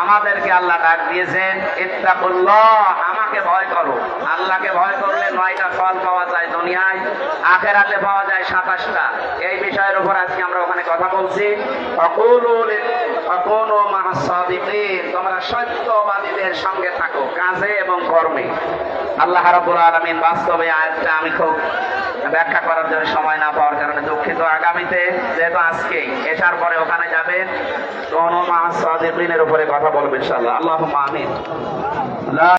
আমাদেরকে আল্লাহ ডাক দিয়েছেন ইত্তাকুল্লাহ, আমাকে ভয় করো। আল্লাহকে ভয় করলে 9টা ফল পাওয়া যায় দুনিয়ায়, আখিরাতে পাওয়া যায় 27টা। এই বিষয়ের উপর আজকে আমরা ওখানে কথা বলছি। ফাকুনু মা'আস সাদিকিন, তোমরা সত্যবাদীদের সঙ্গে থাকো কাজে এবং কর্মে। আল্লাহ রাব্বুল আলামিন বাস্তবে আয়াতটা আমি খুব ব্যাখ্যা করার জন্য সময় না পাওয়ার কারণে দুঃখিত। আগামীতে যেহেতু আজকেই এসার পরে ওখানে যাবেন, কোন মা'আস সাদিকিনের উপরে কথা বলবেন ইনশাআল্লাহ। আল্লাহুম্মা আমিন।